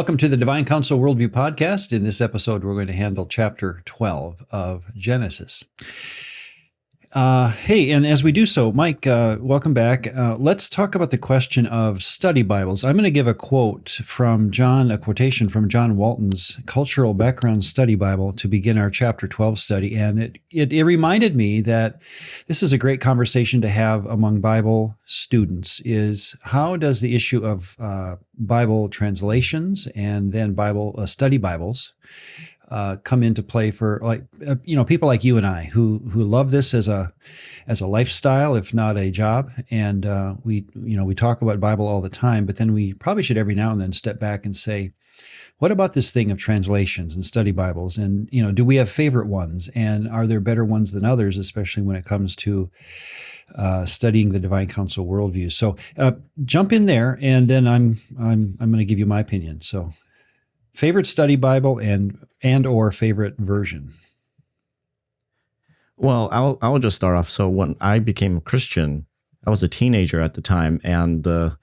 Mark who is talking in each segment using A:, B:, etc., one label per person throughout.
A: Welcome to the Divine Counsel Worldview Podcast. In this episode, we're going to handle chapter 12 of Genesis. Hey, and as we do so, Mike, welcome back. Let's talk about the question of study Bibles. I'm going to give a quotation from John Walton's Cultural Background Study Bible to begin our chapter 12 study. And it reminded me that this is a great conversation to have among Bible students, is how does the issue of Bible translations and then Bible study Bibles come into play for people like you and I who love this as a lifestyle, if not a job. And we talk about Bible all the time, but then we probably should every now and then step back and say, what about this thing of translations and study Bibles? And do we have favorite ones? And are there better ones than others, especially when it comes to studying the Divine Counsel Worldview? So jump in there, and then I'm going to give you my opinion. So, favorite study Bible and or favorite version?
B: Well, I'll just start off. So when I became a Christian, I was a teenager at the time, and the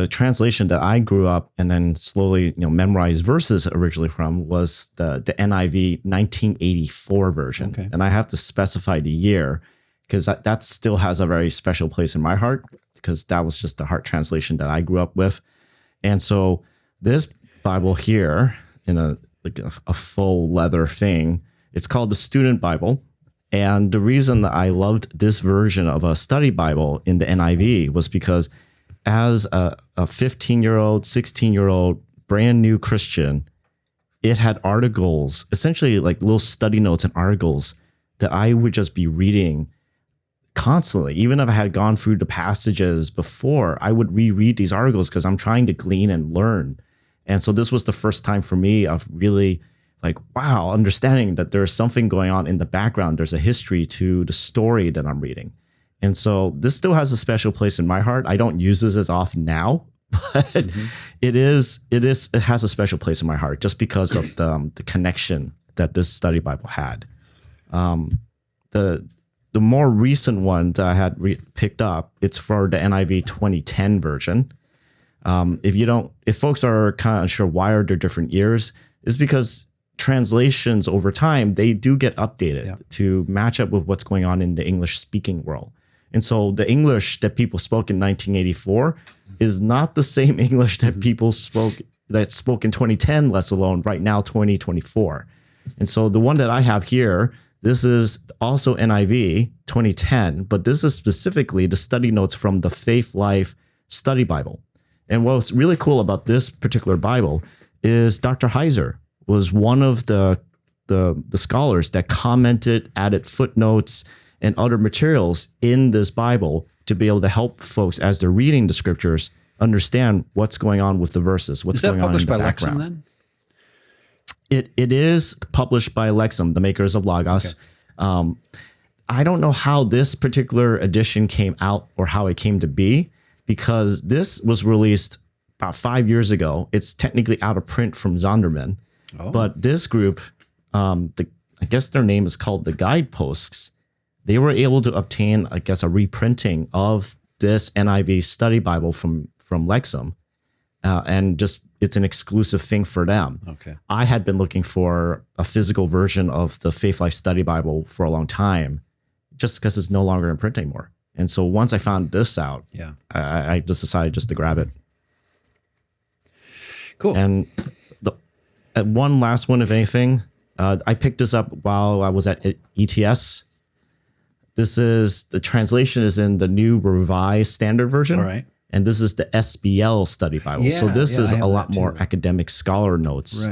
B: translation that I grew up and then slowly memorized verses originally from was the NIV 1984 version. Okay. And I have to specify the year because that still has a very special place in my heart, because that was just the heart translation that I grew up with. And so this Bible here in a full leather thing, it's called the Student Bible. And the reason that I loved this version of a study Bible in the NIV was because as a 15-year-old, 16-year-old brand new Christian, it had articles, essentially like little study notes and articles that I would just be reading constantly. Even if I had gone through the passages before, I would reread these articles because I'm trying to glean and learn. And so this was the first time for me of really understanding that there's something going on in the background. There's a history to the story that I'm reading. And so this still has a special place in my heart. I don't use this as often now, but it has a special place in my heart just because of the connection that this study Bible had. The more recent one that I had picked up, it's for the NIV 2010 version. If folks are kind of unsure why are there different years, it's because translations over time, they do get updated to match up with what's going on in the English speaking world. And so the English that people spoke in 1984 is not the same English that people spoke in 2010, let alone right now, 2024. And so the one that I have here, this is also NIV 2010, but this is specifically the study notes from the Faith Life Study Bible. And what's really cool about this particular Bible is Dr. Heiser was one of the scholars that commented, added footnotes, and other materials in this Bible to be able to help folks as they're reading the scriptures understand what's going on with the verses, what's going on in the background. Lexham, then? It is published by Lexham, the makers of Logos. Okay. I don't know how this particular edition came out or how it came to be, because this was released about 5 years ago. It's technically out of print from Zondervan. Oh. But this group, I guess their name is called the Guideposts. They were able to obtain, I guess, a reprinting of this NIV study Bible from Lexham. And just it's an exclusive thing for them. Okay. I had been looking for a physical version of the Faith Life Study Bible for a long time, just because it's no longer in print anymore. And so once I found this out, I just decided just to grab it. Cool. And one last one, if anything, I picked this up while I was at ETS. The translation is in the new Revised Standard Version. All right. And this is the SBL Study Bible. Yeah, so this is a lot more academic scholar notes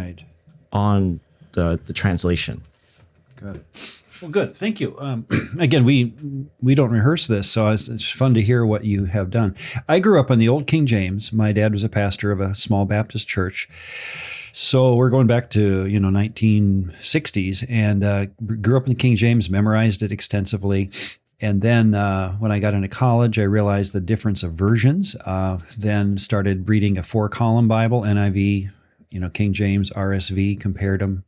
B: on the translation.
A: Got it. Well, good. Thank you. Again, we don't rehearse this, so it's fun to hear what you have done. I grew up on the old King James. My dad was a pastor of a small Baptist church. So we're going back to 1960s, and grew up in the King James, memorized it extensively. And then when I got into college, I realized the difference of versions. Then started reading a 4-column Bible, NIV, King James, RSV, compared them.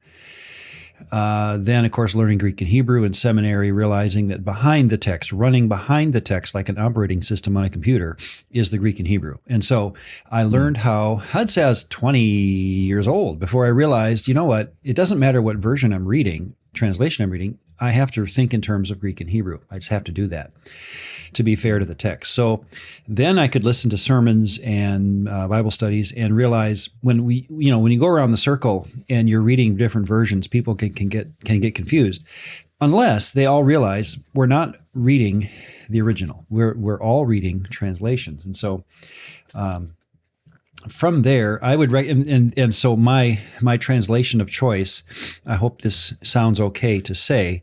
A: Then, of course, learning Greek and Hebrew in seminary, realizing that behind the text, running behind the text like an operating system on a computer, is the Greek and Hebrew. And so I learned how, I'd say I was 20 years old before I realized, you know what, it doesn't matter what version I'm reading, translation I'm reading, I have to think in terms of Greek and Hebrew. I just have to do that to be fair to the text. So then I could listen to sermons and Bible studies and realize when you go around the circle and you're reading different versions, people can get confused unless they all realize we're not reading the original. We're all reading translations. And so from there, I would and so my translation of choice, I hope this sounds okay to say,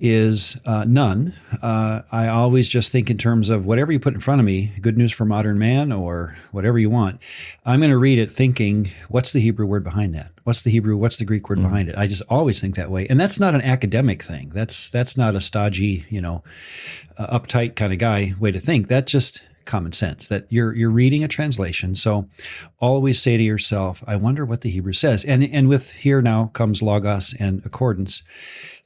A: is none. I always just think in terms of whatever you put in front of me, Good News for Modern Man or whatever you want, I'm going to read it thinking, what's the Hebrew word behind that? What's the Greek word behind it? I just always think that way. And that's not an academic thing. That's not a stodgy, uptight kind of guy way to think. That's just common sense that you're reading a translation. So always say to yourself, I wonder what the Hebrew says. And with here now comes logos and accordance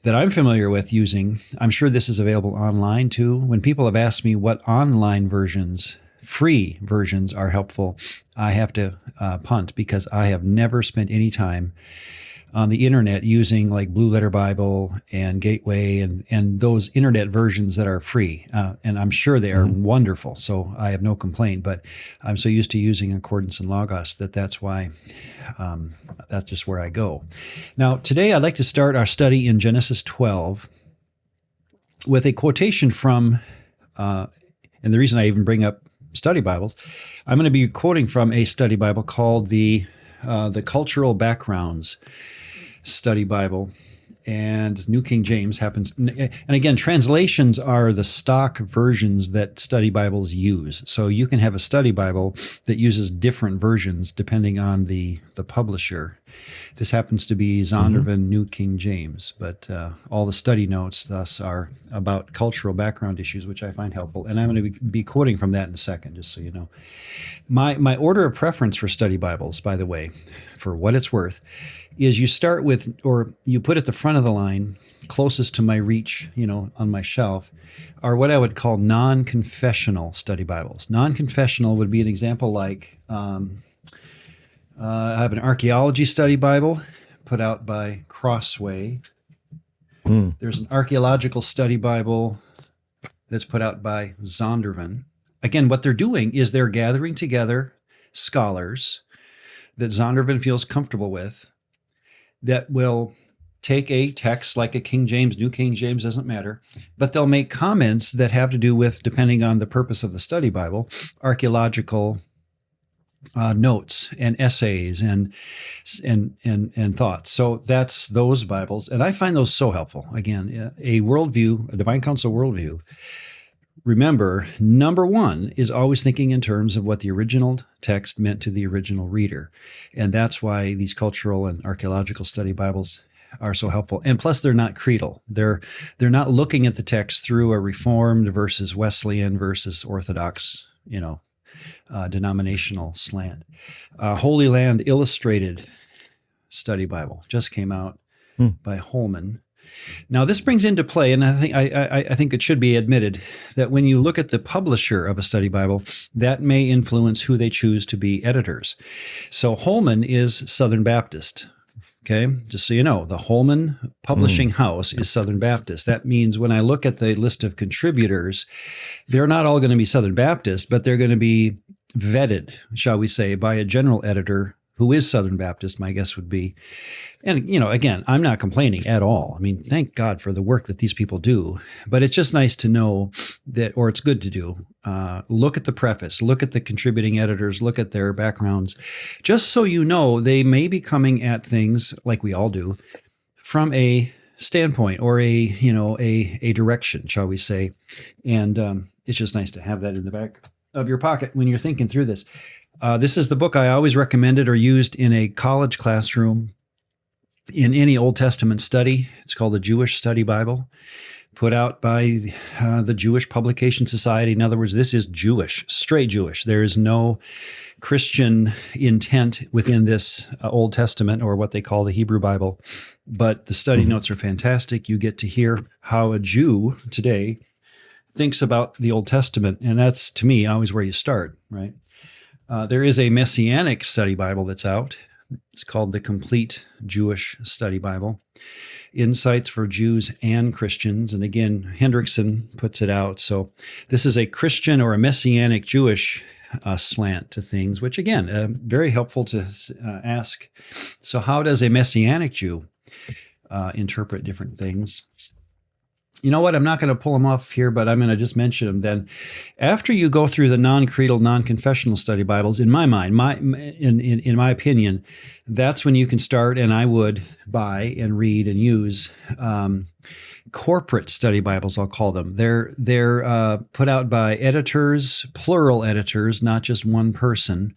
A: that I'm familiar with using. I'm sure this is available online too. When people have asked me what online versions, free versions are helpful, I have to punt because I have never spent any time on the internet using like Blue Letter Bible and Gateway and those internet versions that are free. And I'm sure they are wonderful, so I have no complaint. But I'm so used to using Accordance and Logos that's why that's just where I go. Now, today I'd like to start our study in Genesis 12 with a quotation from, and the reason I even bring up study Bibles, I'm going to be quoting from a study Bible called the Cultural Backgrounds Study Bible, and New King James happens. And again, translations are the stock versions that study Bibles use. So you can have a study Bible that uses different versions depending on the publisher. This happens to be Zondervan New King James, but all the study notes thus are about cultural background issues, which I find helpful. And I'm going to be quoting from that in a second, just so you know. My order of preference for study Bibles, by the way, for what it's worth, is you start with, or you put at the front of the line, closest to my reach, on my shelf, are what I would call non-confessional study Bibles. Non-confessional would be an example like, I have an archaeology study Bible put out by Crossway. There's an archaeological study Bible that's put out by Zondervan. Again, what they're doing is they're gathering together scholars that Zondervan feels comfortable with that will take a text like a King James, New King James, doesn't matter, but they'll make comments that have to do with, depending on the purpose of the study Bible, archaeological notes and essays and thoughts. So that's those Bibles. And I find those so helpful. Again, a worldview, a divine counsel worldview. Remember, number one is always thinking in terms of what the original text meant to the original reader. And that's why these cultural and archaeological study Bibles are so helpful. And plus, they're not creedal. They're not looking at the text through a Reformed versus Wesleyan versus Orthodox, denominational slant. Holy Land Illustrated Study Bible just came out by Holman. Now, this brings into play, and I think it should be admitted, that when you look at the publisher of a study Bible, that may influence who they choose to be editors. So Holman is Southern Baptist. Okay, just so you know, the Holman Publishing House is Southern Baptist. That means when I look at the list of contributors, they're not all going to be Southern Baptist, but they're going to be vetted, shall we say, by a general editor who is Southern Baptist, my guess would be. And, again, I'm not complaining at all. I mean, thank God for the work that these people do. But it's just nice to know that, or it's good to do, look at the preface, look at the contributing editors, look at their backgrounds, just so you know they may be coming at things, like we all do, from a standpoint or a direction, shall we say. And it's just nice to have that in the back of your pocket when you're thinking through this. This is the book I always recommended or used in a college classroom in any Old Testament study. It's called the Jewish Study Bible put out by the Jewish Publication Society. In other words, this is Jewish, straight Jewish. There is no Christian intent within this Old Testament, or what they call the Hebrew Bible. But the study notes are fantastic. You get to hear how a Jew today thinks about the Old Testament. And that's, to me, always where you start, right? There is a Messianic study Bible that's out. It's called the Complete Jewish Study Bible. Insights for Jews and Christians. And again, Hendrickson puts it out. So this is a Christian or a Messianic Jewish slant to things, which again, very helpful to ask. So how does a Messianic Jew interpret different things? You know what? I'm not going to pull them off here, but I'm going to just mention them then. After you go through the non-creedal, non-confessional study Bibles, in my mind, in my opinion, that's when you can start, and I would buy and read and use corporate study Bibles, I'll call them. They're put out by editors, plural editors, not just one person.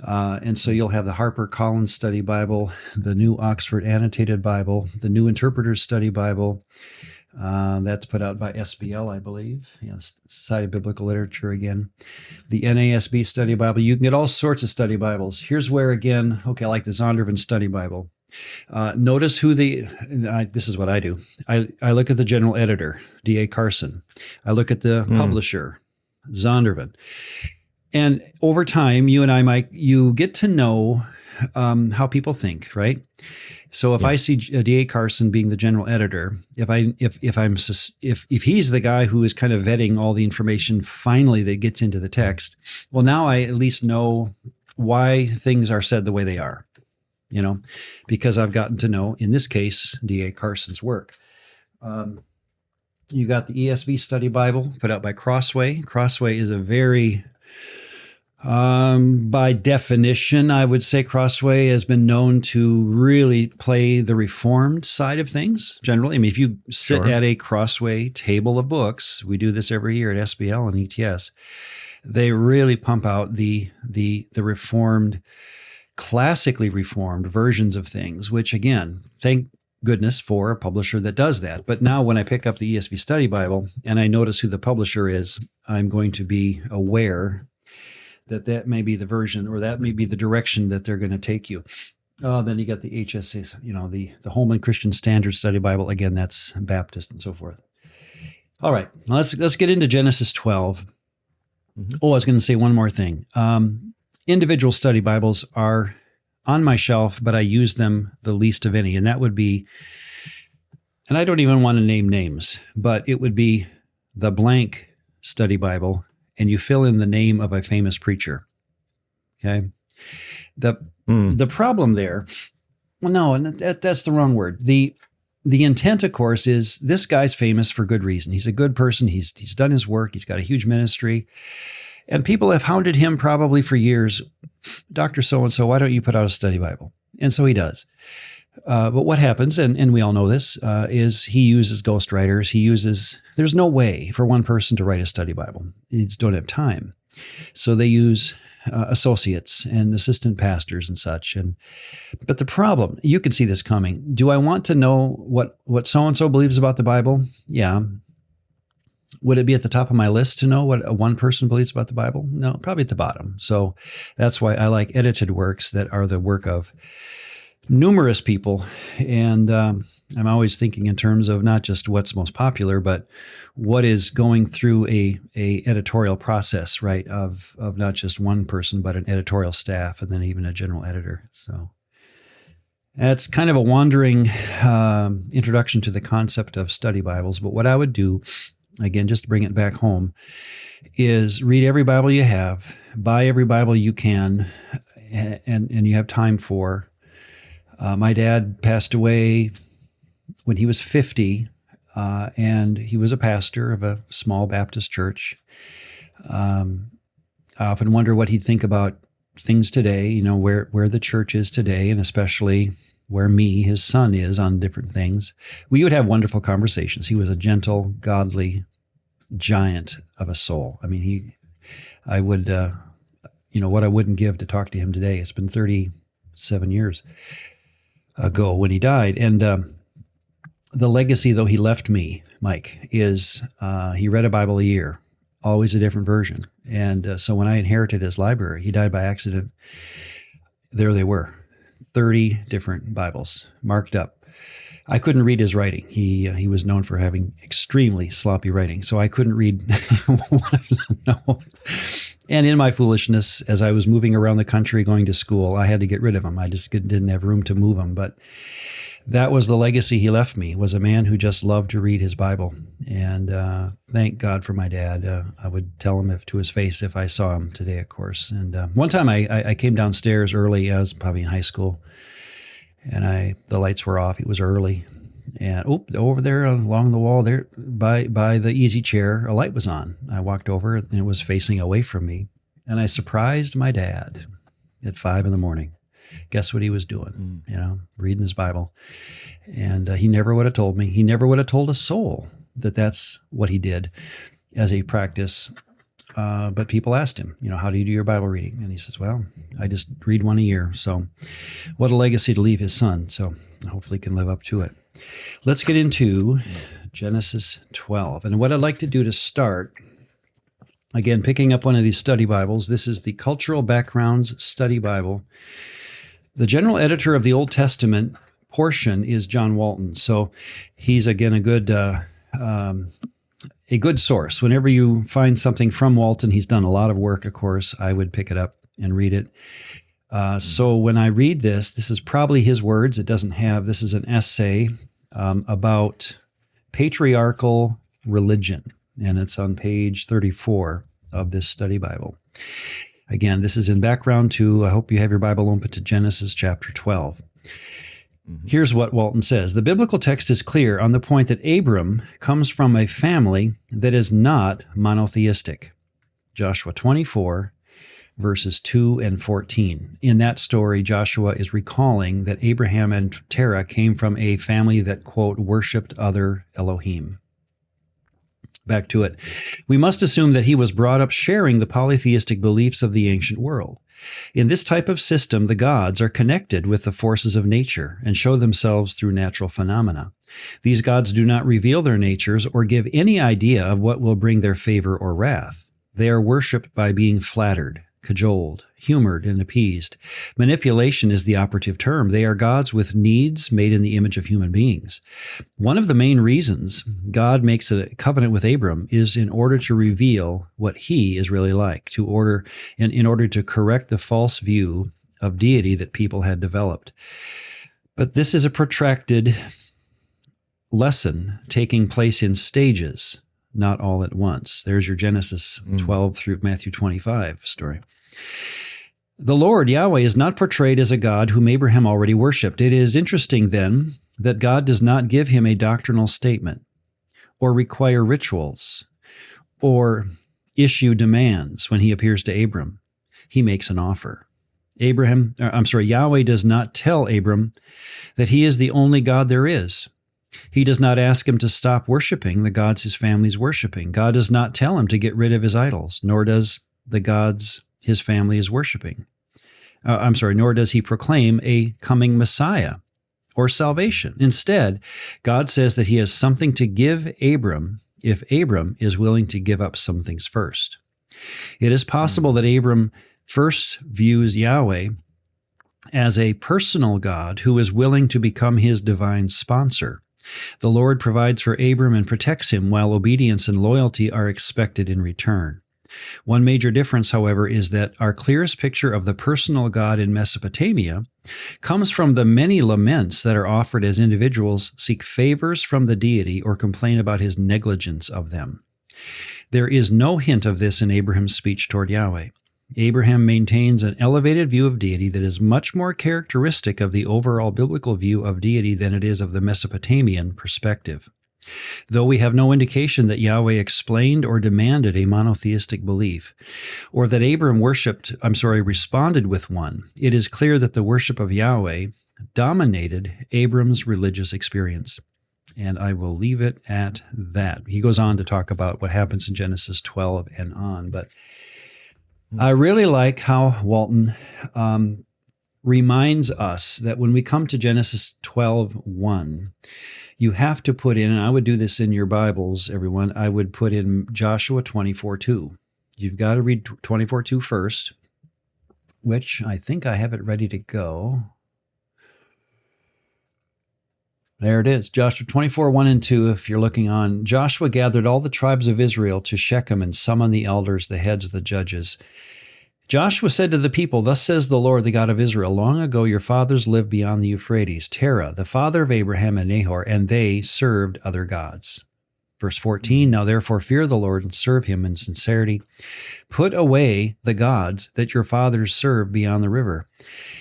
A: And so you'll have the HarperCollins Study Bible, the New Oxford Annotated Bible, the New Interpreter's Study Bible. That's put out by SBL, I believe. Yes, Society of Biblical Literature again. The NASB Study Bible. You can get all sorts of study Bibles. Here's where, again, I like the Zondervan Study Bible. Notice who this is what I do. I look at the general editor, D.A. Carson. I look at the publisher, Zondervan. And over time, you and I, Mike, you get to know how people think, right? So if I see D.A. Carson being the general editor, if he's the guy who is kind of vetting all the information finally that gets into the text, well, now I at least know why things are said the way they are, because I've gotten to know, in this case, D.A. Carson's work. You got the ESV Study Bible put out by Crossway. Crossway is a very by definition, I would say Crossway has been known to really play the Reformed side of things generally. I mean, if you sit at a Crossway table of books, we do this every year at SBL and ETS, they really pump out the Reformed, classically Reformed versions of things, which again, thank goodness for a publisher that does that. But now when I pick up the ESV Study Bible and I notice who the publisher is, I'm going to be aware that may be the version, or that may be the direction that they're going to take you. Then you got the HSA, the Holman Christian Standard Study Bible. Again, that's Baptist and so forth. All right, let's get into Genesis 12. Oh, I was going to say one more thing. Individual study Bibles are on my shelf, but I use them the least of any, and that would be, and I don't even want to name names, but it would be the blank study Bible, and you fill in the name of a famous preacher. Okay. The problem there, well, no, that's the wrong word. The intent, of course, is this guy's famous for good reason. He's a good person. He's done his work. He's got a huge ministry. And people have hounded him probably for years. Dr. So-and-so, why don't you put out a study Bible? And so he does. But what happens, and we all know this, is he uses ghostwriters. There's no way for one person to write a study Bible. You just don't have time. So they use associates and assistant pastors and such. But the problem, you can see this coming. Do I want to know what so-and-so believes about the Bible? Yeah. Would it be at the top of my list to know what one person believes about the Bible? No, probably at the bottom. So that's why I like edited works that are the work of numerous people, and I'm always thinking in terms of not just what's most popular, but what is going through a editorial process, right? Of not just one person, but an editorial staff, and then even a general editor. So that's kind of a wandering introduction to the concept of study Bibles. But what I would do, again, just to bring it back home, is read every Bible you have, buy every Bible you can, and you have time for. My dad passed away when he was 50, and he was a pastor of a small Baptist church. I often wonder what he'd think about things today, where the church is today, and especially where his son, is on different things. We would have wonderful conversations. He was a gentle, godly giant of a soul. I mean, I would, what I wouldn't give to talk to him today. It's been 37 years ago when he died. And the legacy, though, he left me, Mike, is he read a Bible a year, always a different version. And so when I inherited his library, he died by accident. There they were, 30 different Bibles marked up. I couldn't read his writing. He was known for having extremely sloppy writing, so I couldn't read one of them. No. And in my foolishness, as I was moving around the country going to school, I had to get rid of them. I just didn't have room to move them. But that was the legacy he left me, was a man who just loved to read his Bible. And thank God for my dad. I would tell him to his face if I saw him today, of course. And one time I came downstairs early. I was probably in high school, and the lights were off. It was early. And over there along the wall there by the easy chair, a light was on. I walked over and it was facing away from me. And I surprised my dad at 5 a.m. Guess what he was doing? Reading his Bible. And he never would have told me. He never would have told a soul that that's what he did as a practice. But people asked him, how do you do your Bible reading? And he says, well, I just read one a year. So what a legacy to leave his son. So hopefully he can live up to it. Let's get into Genesis 12. And what I'd like to do to start, again, picking up one of these study Bibles. This is the Cultural Backgrounds Study Bible. The general editor of the Old Testament portion is John Walton. So he's, again, a good source. Whenever you find something from Walton, he's done a lot of work, of course. I would pick it up and read it. So when I read this is probably his words. This is an essay about patriarchal religion, and it's on page 34 of this study Bible. Again, this is in background to, I hope you have your Bible open to Genesis chapter 12. Here's what Walton says. The biblical text is clear on the point that Abram comes from a family that is not monotheistic. Joshua 24, verses 2 and 14. In that story, Joshua is recalling that Abraham and Terah came from a family that, quote, worshipped other Elohim. Back to it. We must assume that he was brought up sharing the polytheistic beliefs of the ancient world. In this type of system, the gods are connected with the forces of nature and show themselves through natural phenomena. These gods do not reveal their natures or give any idea of what will bring their favor or wrath. They are worshipped by being flattered, cajoled, humored, and appeased. Manipulation is the operative term. They are gods with needs made in the image of human beings. One of the main reasons God makes a covenant with Abram is in order to reveal what he is really like, in order to correct the false view of deity that people had developed. But this is a protracted lesson taking place in stages, not all at once. There's your Genesis 12 through Matthew 25 story. The Lord, Yahweh, is not portrayed as a God whom Abraham already worshipped. It is interesting, then, that God does not give him a doctrinal statement or require rituals or issue demands when he appears to Abram. He makes an offer. Yahweh does not tell Abram that he is the only God there is. He does not ask him to stop worshiping the gods his family is worshiping. God does not tell him to get rid of his idols, nor does the gods his family is worshiping. Nor does he proclaim a coming Messiah or salvation. Instead, God says that he has something to give Abram if Abram is willing to give up some things first. It is possible that Abram first views Yahweh as a personal God who is willing to become his divine sponsor. The Lord provides for Abram and protects him while obedience and loyalty are expected in return. One major difference, however, is that our clearest picture of the personal God in Mesopotamia comes from the many laments that are offered as individuals seek favors from the deity or complain about his negligence of them. There is no hint of this in Abraham's speech toward Yahweh. Abraham maintains an elevated view of deity that is much more characteristic of the overall biblical view of deity than it is of the Mesopotamian perspective. Though we have no indication that Yahweh explained or demanded a monotheistic belief, or that Abram responded with one, it is clear that the worship of Yahweh dominated Abram's religious experience. And I will leave it at that. He goes on to talk about what happens in Genesis 12 and on, but I really like how Walton reminds us that when we come to Genesis 12:1, you have to put in, and I would do this in your Bibles, everyone, I would put in Joshua 24:2. You've got to read 24:2 first, which I think I have it ready to go. There it is, Joshua 24:1 and 2, if you're looking on. Joshua gathered all the tribes of Israel to Shechem and summoned the elders, the heads of the judges. Joshua said to the people, "Thus says the Lord, the God of Israel, long ago your fathers lived beyond the Euphrates, Terah, the father of Abraham and Nahor, and they served other gods." Verse 14, "Now therefore fear the Lord and serve him in sincerity. Put away the gods that your fathers served beyond the river."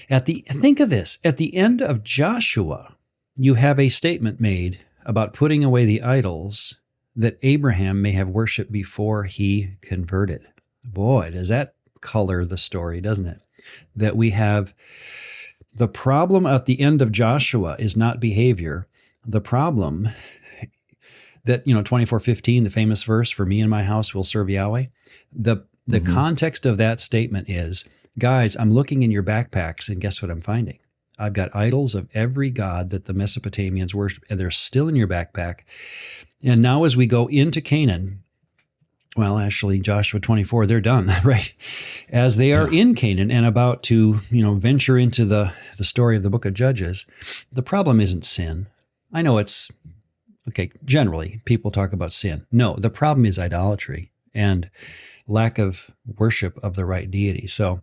A: Think of this, at the end of Joshua, you have a statement made about putting away the idols that Abraham may have worshipped before he converted. Boy, does that color the story, doesn't it? That we have the problem at the end of Joshua is not behavior. The problem that, 24:15, the famous verse, "For me and my house will serve Yahweh." The context of that statement is, guys, I'm looking in your backpacks and guess what I'm finding? I've got idols of every god that the Mesopotamians worship, and they're still in your backpack. And now as we go into Canaan, well, actually, Joshua 24, they're done, right? As they are in Canaan and about to, venture into the story of the book of Judges, the problem isn't sin. I know it's, okay, generally, people talk about sin. No, the problem is idolatry and lack of worship of the right deity. So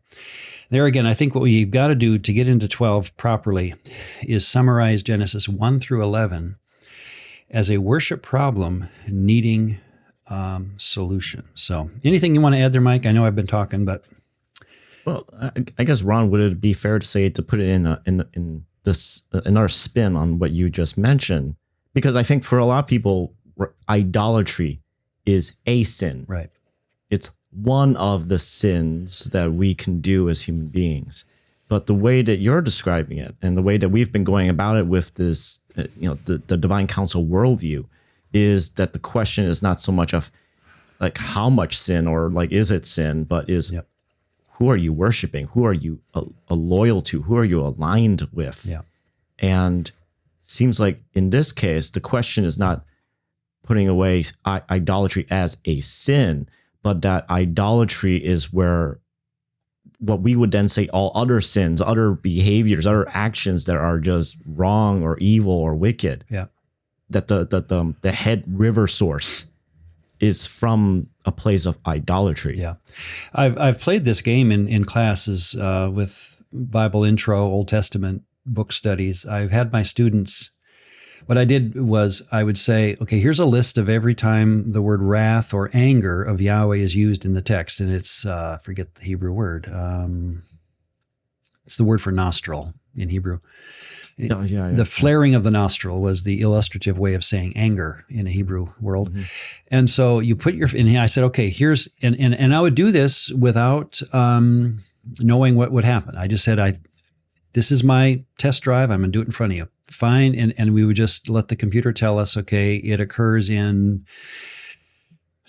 A: there again, I think what we've got to do to get into 12 properly is summarize Genesis 1 through 11 as a worship problem needing solution. So anything you want to add there, Mike? I know I've been talking, but.
B: Well, I guess, Ron, would it be fair to say to put it in this another spin on what you just mentioned? Because I think for a lot of people, idolatry is a sin.
A: Right.
B: It's one of the sins that we can do as human beings. But the way that you're describing it and the way that we've been going about it with this, the divine counsel worldview, is that the question is not so much of like how much sin or like is it sin, but is who are you worshiping? Who are you loyal to? Who are you aligned with?
A: Yeah.
B: And it seems like in this case, the question is not putting away idolatry as a sin, but that idolatry is where what we would then say all other sins, other behaviors, other actions that are just wrong or evil or wicked.
A: Yeah.
B: That the head river source is from a place of idolatry.
A: Yeah. I've played this game in classes with Bible intro, Old Testament book studies. I've had my students, what I did was I would say, okay, here's a list of every time the word wrath or anger of Yahweh is used in the text. And it's, forget the Hebrew word. It's the word for nostril in Hebrew. The flaring of the nostril was the illustrative way of saying anger in a Hebrew world. Mm-hmm. And so you put and I said, okay, here's, and I would do this without knowing what would happen. I just said, this is my test drive. I'm going to do it in front of you. Fine. And we would just let the computer tell us, okay, it occurs in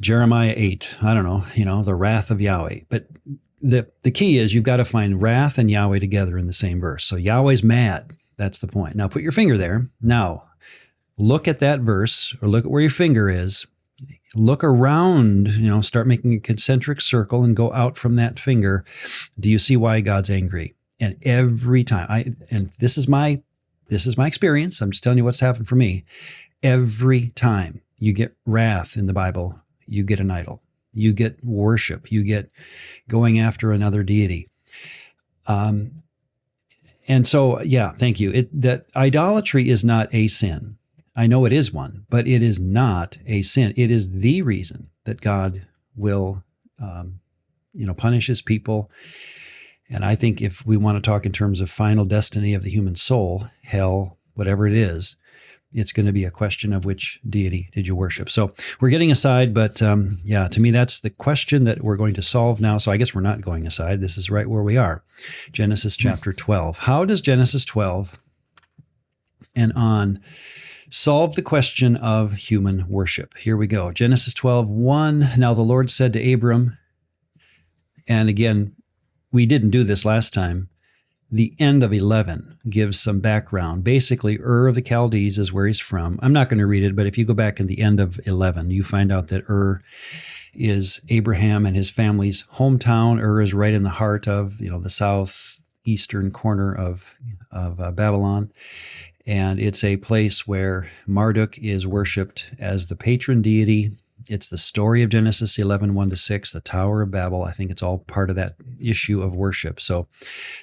A: Jeremiah 8. I don't know, the wrath of Yahweh. But the key is you've got to find wrath and Yahweh together in the same verse. So Yahweh's mad. That's the point. Now put your finger there. Now look at that verse or look at where your finger is. Look around, start making a concentric circle and go out from that finger. Do you see why God's angry? And every time this is my experience. I'm just telling you what's happened for me. Every time you get wrath in the Bible, you get an idol. You get worship. You get going after another deity. And so, thank you. That idolatry is not a sin. I know it is one, but it is not a sin. It is the reason that God will, punish his people. And I think if we want to talk in terms of final destiny of the human soul, hell, whatever it is, it's going to be a question of which deity did you worship. So we're getting aside, but to me, that's the question that we're going to solve now. So I guess we're not going aside. This is right where we are. Genesis chapter 12. How does Genesis 12 and on solve the question of human worship? Here we go. Genesis 12:1. Now the Lord said to Abram, and again, we didn't do this last time, The end of 11 gives some background. Basically, Ur of the Chaldees is where he's from. I'm not going to read it, but if you go back in the end of 11, you find out that Ur is Abraham and his family's hometown. Ur is right in the heart of, the southeastern corner of Babylon. And it's a place where Marduk is worshipped as the patron deity. It's the story of Genesis 11, 1-6, the Tower of Babel. I think it's all part of that issue of worship. So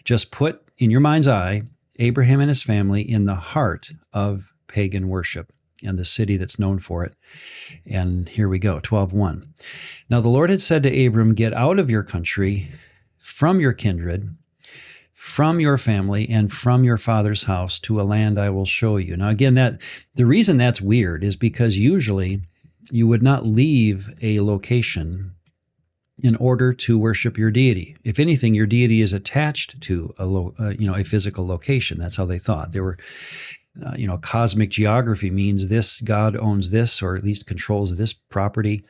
A: just put in your mind's eye Abraham and his family in the heart of pagan worship and the city that's known for it. And here we go, 12:1. Now the Lord had said to Abram, get out of your country, from your kindred, from your family, and from your father's house to a land I will show you. Now again, the reason that's weird is because usually you would not leave a location in order to worship your deity. If anything, your deity is attached to a physical location. That's how they thought. There were, cosmic geography means this God owns this, or at least controls this property.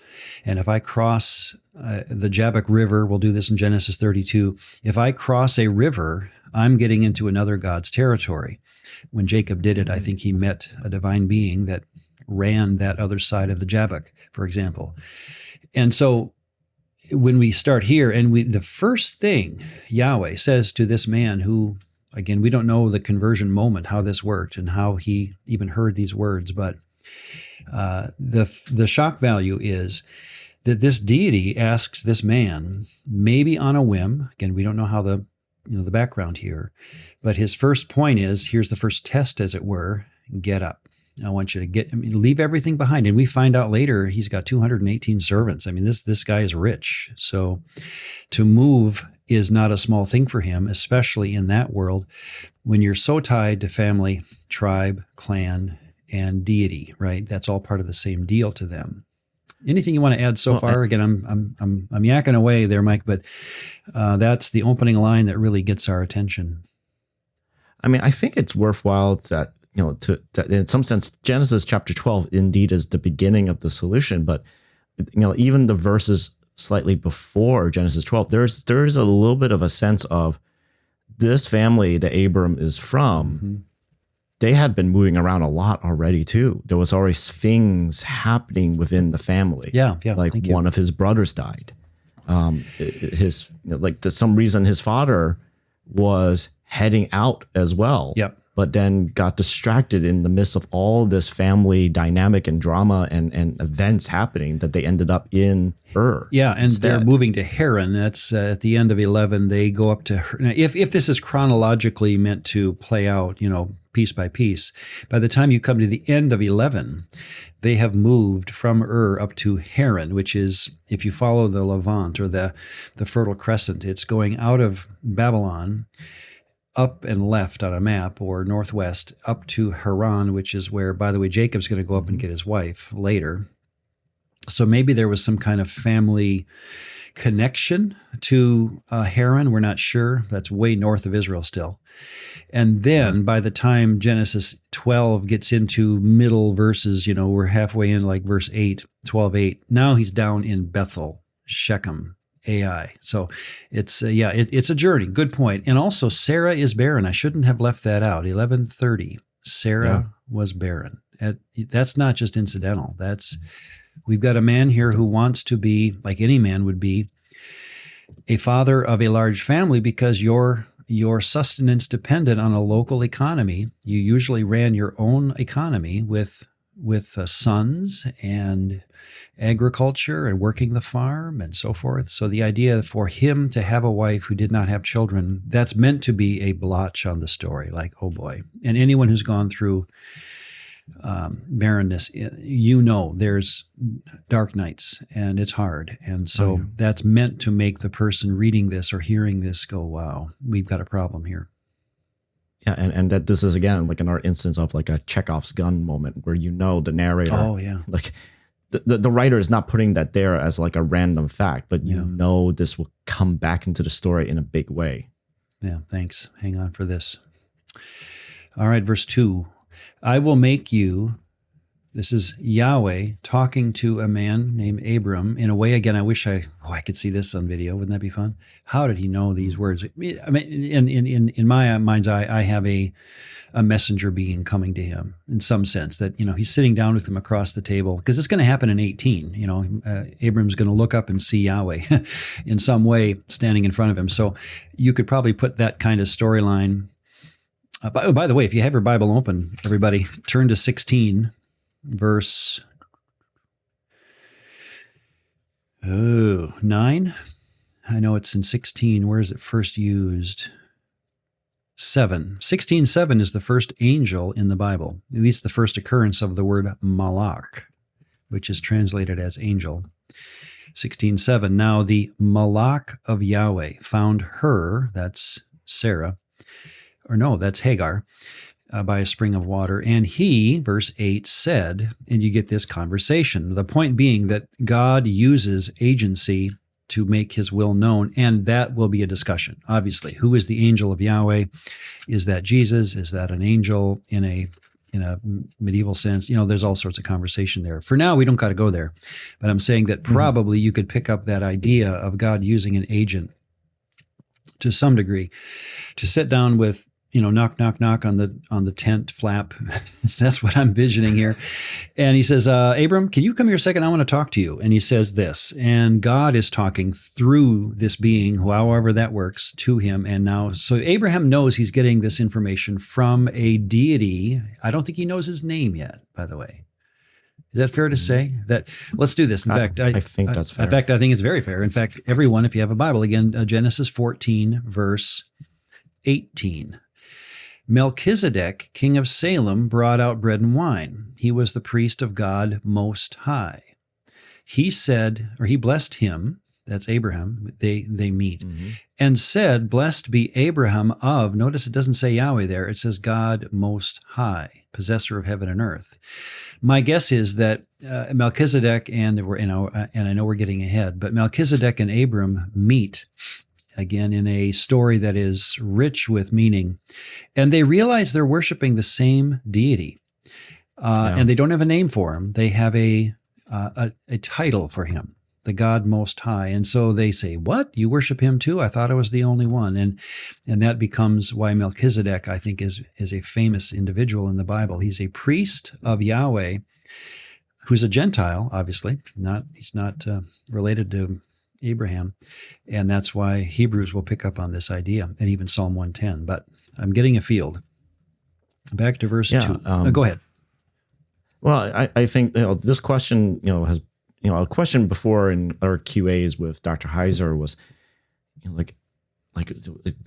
A: And if I cross the Jabbok River, we'll do this in Genesis 32. If I cross a river, I'm getting into another God's territory. When Jacob did it, I think he met a divine being that ran that other side of the Jabbok, for example. And so when we start here, and the first thing Yahweh says to this man who, again, we don't know the conversion moment, how this worked and how he even heard these words, but the shock value is that this deity asks this man, maybe on a whim, again, we don't know how the background here, but his first point is, here's the first test, as it were, get up. I want you to leave everything behind. And we find out later he's got 218 servants. I mean, this guy is rich. So to move is not a small thing for him, especially in that world when you're so tied to family, tribe, clan, and deity, right? That's all part of the same deal to them. Anything you want to add so far? Again, I'm yakking away there, Mike, but that's the opening line that really gets our attention.
B: I mean, I think it's worthwhile that, in some sense, Genesis chapter 12 indeed is the beginning of the solution. But, even the verses slightly before Genesis 12, there's a little bit of a sense of this family that Abram is from. Mm-hmm. They had been moving around a lot already too. There was already things happening within the family.
A: Yeah.
B: Like one of his brothers died. To some reason, his father was heading out as well.
A: Yep.
B: But then got distracted in the midst of all this family dynamic and drama and events happening that they ended up in Ur.
A: Yeah, and instead. They're moving to Haran. That's at the end of 11. They go up to now, if this is chronologically meant to play out, piece by piece, by the time you come to the end of 11, they have moved from Ur up to Haran, which is, if you follow the Levant or the Fertile Crescent, it's going out of Babylon up and left on a map, or northwest, up to Haran, which is where, by the way, Jacob's going to go up and get his wife later. So maybe there was some kind of family connection to Haran. We're not sure. That's way north of Israel still. And then by the time Genesis 12 gets into middle verses, we're halfway in, like verse 8, 12:8. Now he's down in Bethel, Shechem, Ai. So it's it's a journey. Good point. And also Sarah is barren. I shouldn't have left that out. 11:30. Sarah was barren. That's not just incidental. We've got a man here who wants to be, like any man would be, a father of a large family, because your sustenance depended on a local economy. You usually ran your own economy with sons and agriculture and working the farm and so forth. So the idea for him to have a wife who did not have children, that's meant to be a blotch on the story, like, oh boy. And anyone who's gone through barrenness, there's dark nights and it's hard. And so that's meant to make the person reading this or hearing this go, wow, we've got a problem here.
B: Yeah, and that this is, again, like another instance of like a Chekhov's gun moment where the narrator.
A: Oh, yeah.
B: Like the writer is not putting that there as like a random fact, but this will come back into the story in a big way.
A: Yeah, thanks. Hang on for this. All right, verse 2. I will make you This is Yahweh talking to a man named Abram in a way. Again, I wish I could see this on video. Wouldn't that be fun? How did he know these words? I mean, in my mind's eye, I have a messenger being coming to him in some sense that, he's sitting down with him across the table, because it's going to happen in 18. Abram's going to look up and see Yahweh in some way standing in front of him. So you could probably put that kind of storyline. By the way, if you have your Bible open, everybody, turn to 16. Verse 9. I know it's in 16. Where is it first used? 7. 16:7 is the first angel in the Bible, at least the first occurrence of the word malach, which is translated as angel. 16:7. Now the malach of Yahweh found her, that's Sarah, or no, that's Hagar, by a spring of water. And he, verse 8, said, and you get this conversation. The point being that God uses agency to make his will known, and that will be a discussion. Obviously, who is the angel of Yahweh? Is that Jesus? Is that an angel in a medieval sense? There's all sorts of conversation there. For now, we don't got to go there. But I'm saying that probably you could pick up that idea of God using an agent to some degree to sit down with, knock, knock, knock on the tent flap. That's what I'm envisioning here. And he says, Abram, can you come here a second? I want to talk to you. And he says this, and God is talking through this being, however that works, to him. And now, so Abraham knows he's getting this information from a deity. I don't think he knows his name yet, by the way. Is that fair to say? That let's do this. In fact,
B: I think that's fair.
A: In fact, I think it's very fair. In fact, everyone, if you have a Bible, again, Genesis 14, verse 18. Melchizedek, king of Salem, brought out bread and wine. He was the priest of God Most High. He said, or he blessed him, that's Abraham, they meet, and said, blessed be Abraham of, notice it doesn't say Yahweh there, it says God Most High, possessor of heaven and earth. My guess is that Melchizedek, and I know we're getting ahead, but Melchizedek and Abram meet again in a story that is rich with meaning, and they realize they're worshiping the same deity, and they don't have a name for him. They have a title for him, the God Most High. And so they say, what? You worship him too? I thought I was the only one. And that becomes why Melchizedek, I think, is a famous individual in the Bible. He's a priest of Yahweh, who's a Gentile, obviously. He's not related to Abraham. And that's why Hebrews will pick up on this idea, and even Psalm 110. But I'm getting afield. Back to verse 2. Go ahead.
B: Well, I think this question, has a question before in our QAs with Dr. Heiser was, like,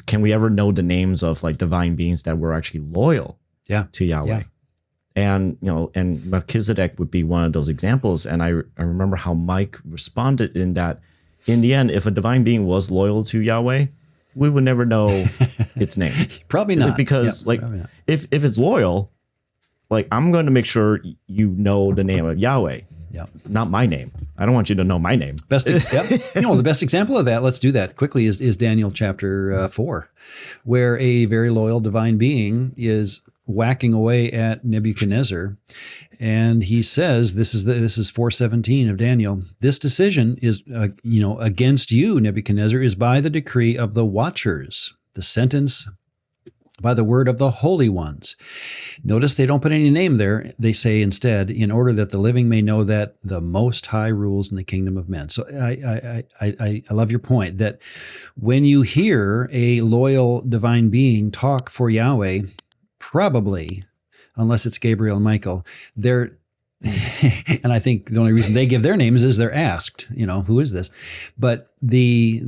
B: can we ever know the names of like divine beings that were actually loyal to Yahweh? Yeah. And and Melchizedek would be one of those examples. And I remember how Mike responded in that. In the end, if a divine being was loyal to Yahweh, we would never know its name.
A: Probably not,
B: because if it's loyal, like I'm going to make sure you know the name of Yahweh. Yeah, not my name. I don't want you to know my name. The best example of that, let's do that quickly, is Daniel chapter 4, where a very loyal divine being is whacking away at Nebuchadnezzar, and he says, "This is 4:17 of Daniel. This decision is, against you, Nebuchadnezzar, is by the decree of the watchers. The sentence by the word of the holy ones." Notice they don't put any name there. They say instead, in order that the living may know that the Most High rules in the kingdom of men. So I love your point that when you hear a loyal divine being talk for Yahweh, probably, unless it's Gabriel and Michael, they're, and I think the only reason they give their names is they're asked, who is this? But the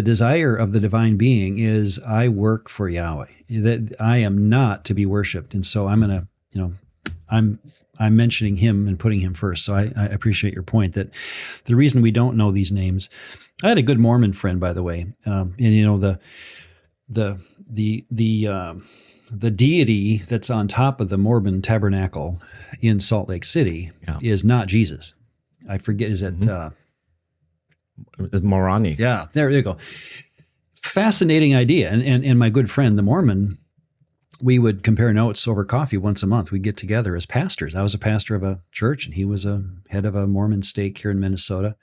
B: desire of the divine being is, I work for Yahweh, that I am not to be worshiped. And so I'm going to, I'm mentioning him and putting him first. So I appreciate your point that the reason we don't know these names. I had a good Mormon friend, by the way, and the deity that's on top of the Mormon tabernacle in Salt Lake City is not Jesus. I forget, is it? Moroni.
A: Yeah, there you go. Fascinating idea. And my good friend, the Mormon, we would compare notes over coffee once a month. We'd get together as pastors. I was a pastor of a church, and he was a head of a Mormon stake here in Minnesota.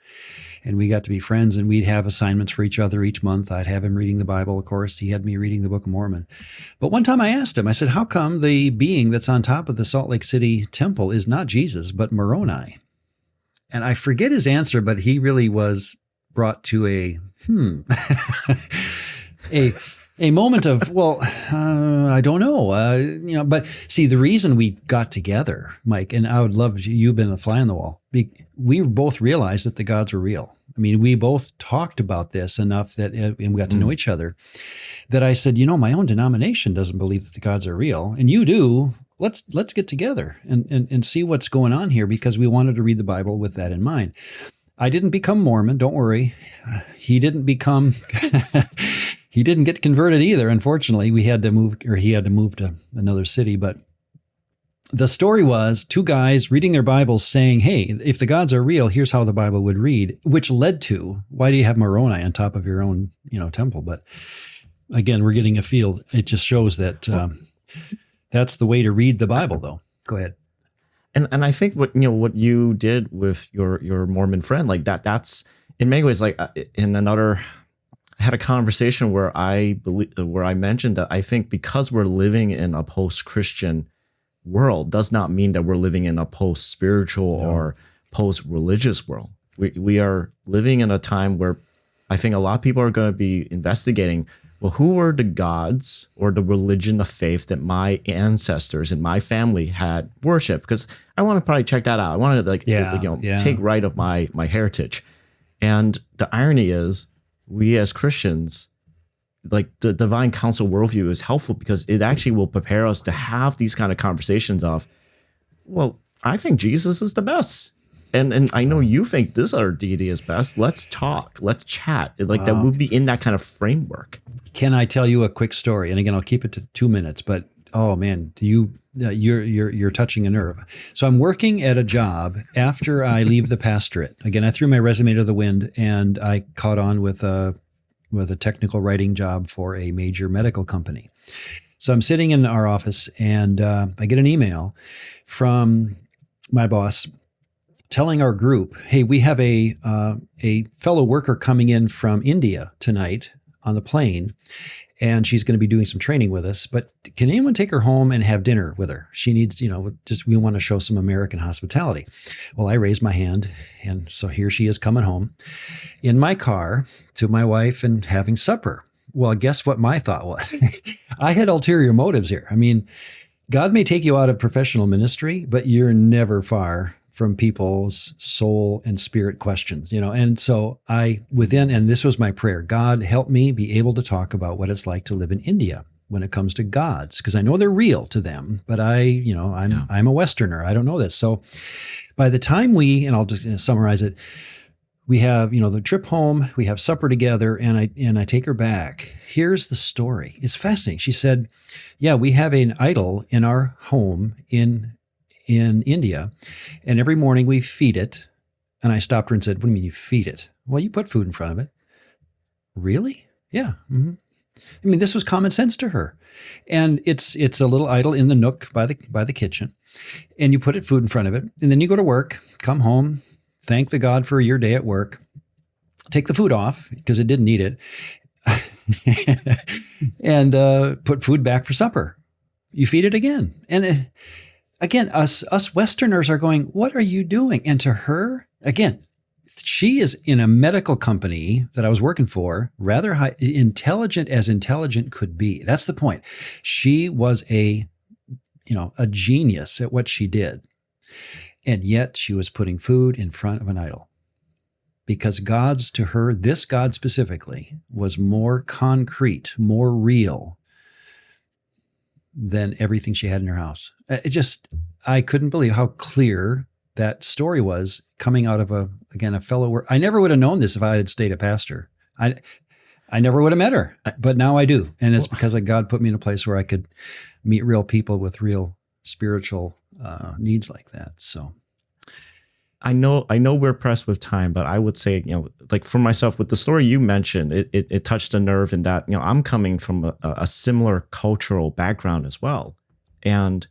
A: And we got to be friends, and we'd have assignments for each other each month. I'd have him reading the Bible, of course. He had me reading the Book of Mormon. But one time I asked him, I said, how come the being that's on top of the Salt Lake City temple is not Jesus, but Moroni? And I forget his answer, but he really was brought to a moment of, well, I don't know, but see, the reason we got together, Mike, and I would love you've been a fly on the wall. We both realized that the gods were real. I mean, we both talked about this enough that, and we got to know each other, that I said, my own denomination doesn't believe that the gods are real, and you do. Let's get together and see what's going on here, because we wanted to read the Bible with that in mind. I didn't become Mormon. Don't worry. He didn't become. He didn't get converted either. Unfortunately, he had to move to another city. But the story was two guys reading their Bibles saying, hey, if the gods are real, here's how the Bible would read, which led to, why do you have Moroni on top of your own, temple? But again, we're getting a feel. It just shows that that's the way to read the Bible, though. Go ahead.
B: And I think what you did with your Mormon friend, like that's in many ways, like in another, I had a conversation where I mentioned that I think because we're living in a post-Christian world does not mean that we're living in a post-spiritual or post-religious world. We are living in a time where I think a lot of people are going to be investigating, well, who were the gods or the religion of faith that my ancestors and my family had worshiped? Because I want to probably check that out. I want to take right of my heritage. And the irony is, we as Christians, like the divine counsel worldview is helpful because it actually will prepare us to have these kind of conversations of, well, I think Jesus is the best. And I know you think this other deity is best. Let's talk. Let's chat. Like that would be in that kind of framework.
A: Can I tell you a quick story? And again, I'll keep it to 2 minutes. But oh man, you're touching a nerve. So I'm working at a job after I leave the pastorate. Again, I threw my resume to the wind, and I caught on with a technical writing job for a major medical company. So I'm sitting in our office, and I get an email from my boss telling our group, hey, we have a fellow worker coming in from India tonight on the plane, and she's going to be doing some training with us, but can anyone take her home and have dinner with her? She needs, we want to show some American hospitality. Well, I raised my hand, and so here she is coming home in my car to my wife and having supper. Well, guess what my thought was? I had ulterior motives here. I mean, God may take you out of professional ministry, but you're never far from people's soul and spirit questions, And so and this was my prayer, God, help me be able to talk about what it's like to live in India when it comes to gods, because I know they're real to them, but I'm a Westerner. I don't know this. So by the time and I'll just summarize it, we have, the trip home, we have supper together, and I take her back. Here's the story. It's fascinating. She said, yeah, we have an idol in our home in India, and every morning we feed it. And I stopped her and said, what do you mean you feed it? Well, you put food in front of it. Really? Yeah. Mm-hmm. I mean, this was common sense to her. And it's a little idol in the nook by the kitchen, and you put food in front of it, and then you go to work, come home, thank the God for your day at work, take the food off because it didn't need it, and put food back for supper. You feed it again. And again, us Westerners are going, what are you doing? And to her, again, she is in a medical company that I was working for, rather high, intelligent as intelligent could be. That's the point. She was a genius at what she did. And yet she was putting food in front of an idol. Because gods to her, this God specifically, was more concrete, more real than everything she had in her house. I couldn't believe how clear that story was coming out of a fellow worker. I never would have known this if I had stayed a pastor. I never would have met her, but now I do. And it's because God put me in a place where I could meet real people with real spiritual needs like that. So
B: I know we're pressed with time, but I would say, like for myself, with the story you mentioned, it touched a nerve in that, I'm coming from a similar cultural background as well. And,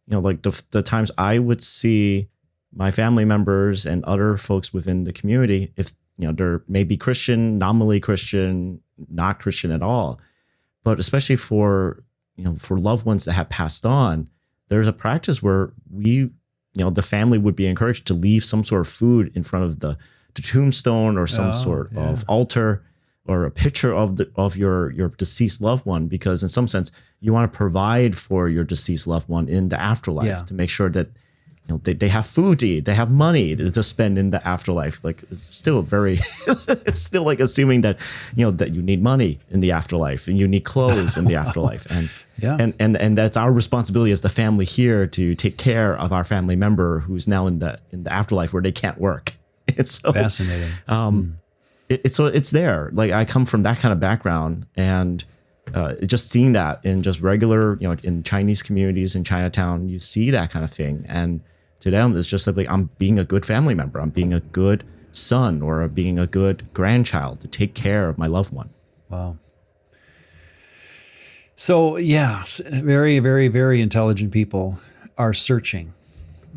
B: like the times I would see my family members and other folks within the community, if, they're maybe Christian, nominally Christian, not Christian at all, but especially for loved ones that have passed on, there's a practice where the family would be encouraged to leave some sort of food in front of the tombstone or some sort of altar or a picture of your deceased loved one, because in some sense you want to provide for your deceased loved one in the afterlife to make sure that they have food to eat, they have money to spend in the afterlife. Like it's still it's still like assuming that that you need money in the afterlife and you need clothes in the afterlife, and that's our responsibility as the family here to take care of our family member who's now in the afterlife where they can't work. It's so
A: fascinating.
B: It's there. Like I come from that kind of background, and just seeing that in just regular, in Chinese communities in Chinatown, you see that kind of thing. And to them, it's just like, I'm being a good family member. I'm being a good son or being a good grandchild to take care of my loved one.
A: Wow. So yeah, very, very, very intelligent people are searching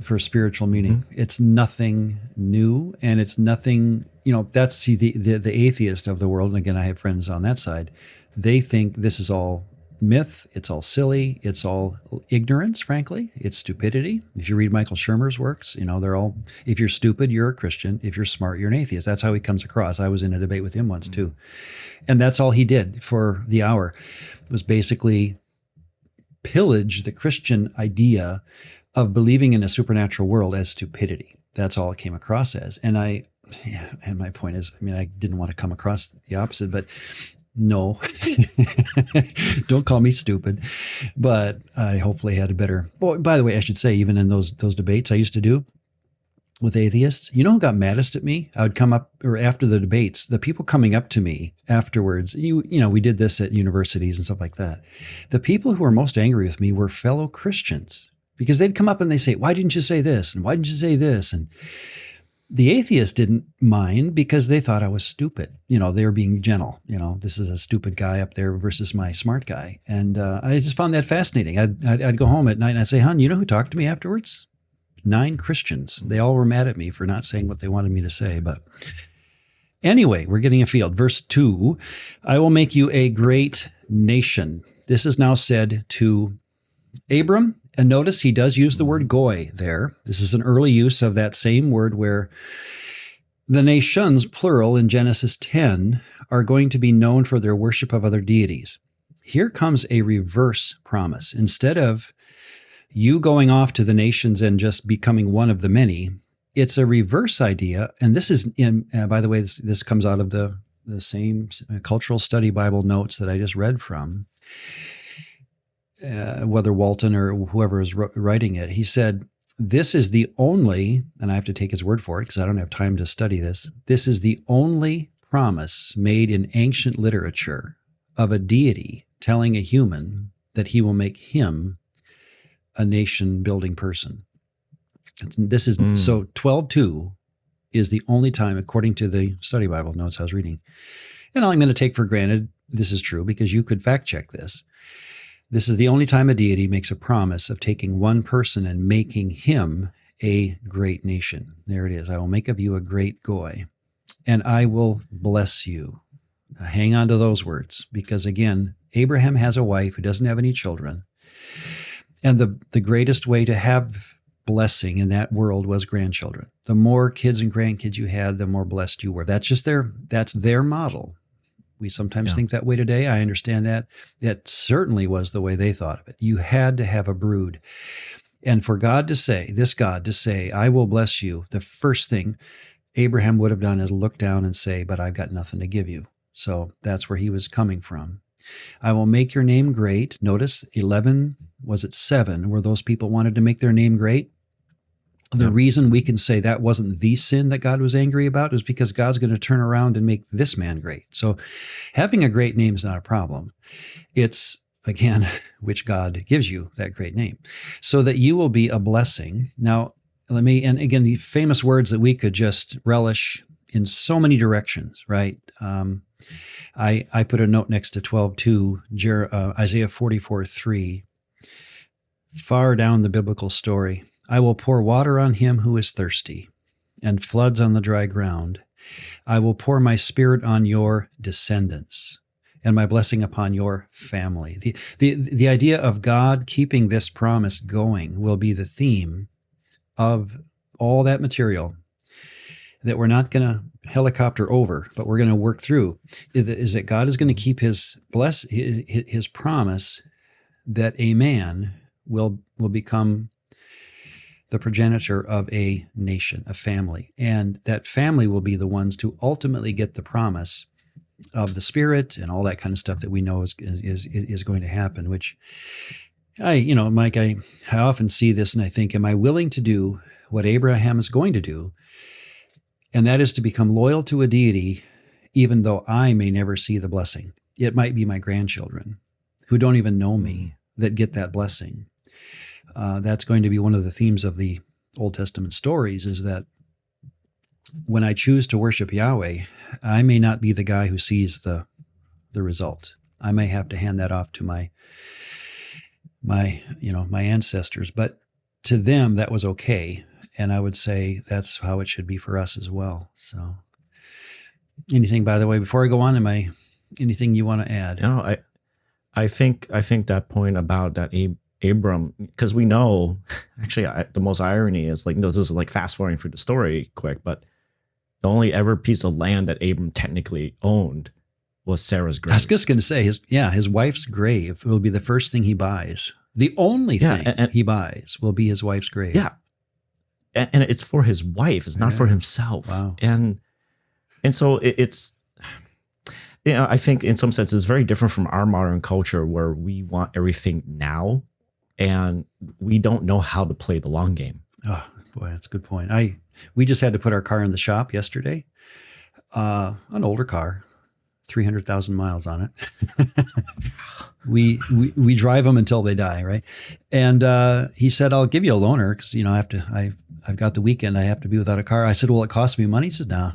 A: for spiritual meaning. It's nothing new, and it's nothing, that's the atheist of the world. And again, I have friends on that side. They think this is all myth. It's all silly. It's all ignorance, frankly. It's stupidity. If you read Michael Shermer's works, they're all, if you're stupid, you're a Christian. If you're smart, you're an atheist. That's how he comes across. I was in a debate with him once too. And that's all he did for the hour, was basically pillage the Christian idea of believing in a supernatural world as stupidity. That's all it came across as. And and my point is, I didn't want to come across the opposite, but no, don't call me stupid. But I hopefully had a better. Well, by the way, I should say, even in those debates I used to do with atheists, who got maddest at me? I would come up, or after the debates, the people coming up to me afterwards. We did this at universities and stuff like that. The people who were most angry with me were fellow Christians, because they'd come up and they say, "Why didn't you say this? And why didn't you say this?" And the atheists didn't mind because they thought I was stupid. They were being gentle. This is a stupid guy up there versus my smart guy. And I just found that fascinating. I'd go home at night and I'd say, "Hon, you know who talked to me afterwards? 9 Christians. They all were mad at me for not saying what they wanted me to say." But anyway, we're getting afield. Verse 2, "I will make you a great nation." This is now said to Abram. And notice he does use the word goy there. This is an early use of that same word where the nations, plural, in Genesis 10, are going to be known for their worship of other deities. Here comes a reverse promise. Instead of you going off to the nations and just becoming one of the many, it's a reverse idea. And this is, by the way, this comes out of the same cultural study Bible notes that I just read from. Whether Walton or whoever is writing it, he said, this is the only, and I have to take his word for it because I don't have time to study this, this is the only promise made in ancient literature of a deity telling a human that he will make him a nation-building person. This is so 12:2 is the only time, according to the study Bible notes I was reading, and I'm going to take for granted this is true because you could fact check this. This is the only time a deity makes a promise of taking one person and making him a great nation. There it is. "I will make of you a great goy, and I will bless you." Now, hang on to those words, because again, Abraham has a wife who doesn't have any children. And the greatest way to have blessing in that world was grandchildren. The more kids and grandkids you had, the more blessed you were. That's their model. We sometimes think that way today. I understand that. That certainly was the way they thought of it. You had to have a brood. And for God to say, "I will bless you," the first thing Abraham would have done is look down and say, "But I've got nothing to give you." So that's where he was coming from. "I will make your name great." Notice 7, where those people wanted to make their name great. The reason we can say that wasn't the sin that God was angry about is because God's going to turn around and make this man great. So having a great name is not a problem. It's, again, which God gives you that great name, so that you will be a blessing. Now, and again, the famous words that we could just relish in so many directions, right? I put a note next to 12:2, Isaiah 44:3, far down the biblical story. I will pour water on him who is thirsty, and floods on the dry ground. I will pour my spirit on your descendants, and my blessing upon your family. The idea of God keeping this promise going will be the theme of all that material that we're not going to helicopter over, but we're going to work through, is that God is going to keep his promise that a man will become the progenitor of a nation, a family. And that family will be the ones to ultimately get the promise of the Spirit and all that kind of stuff that we know is going to happen, which Mike, I often see this and I think, am I willing to do what Abraham is going to do? And that is to become loyal to a deity, even though I may never see the blessing. It might be my grandchildren who don't even know me that get that blessing. That's going to be one of the themes of the Old Testament stories, is that when I choose to worship Yahweh, I may not be the guy who sees the result. I may have to hand that off to my ancestors, but to them that was okay. And I would say that's how it should be for us as well. So anything, by the way, before I go on, anything you want to add?
B: No, I think that point about that Abram, because we know, actually, the most irony is this is like fast forwarding through the story quick, but the only ever piece of land that Abram technically owned was Sarah's grave.
A: I was just going to say, his wife's grave will be the first thing he buys. The only thing he buys will be his wife's grave.
B: Yeah. And it's for his wife. It's not for himself.
A: Wow.
B: And so it's, I think in some sense it's very different from our modern culture where we want everything now and we don't know how to play the long game.
A: Oh boy, that's a good point. We just had to put our car in the shop yesterday. An older car, 300,000 miles on it. we drive them until they die, right? And he said, "I'll give you a loaner because I've got the weekend. I have to be without a car." I said, "Will it cost me money?" He says, "No,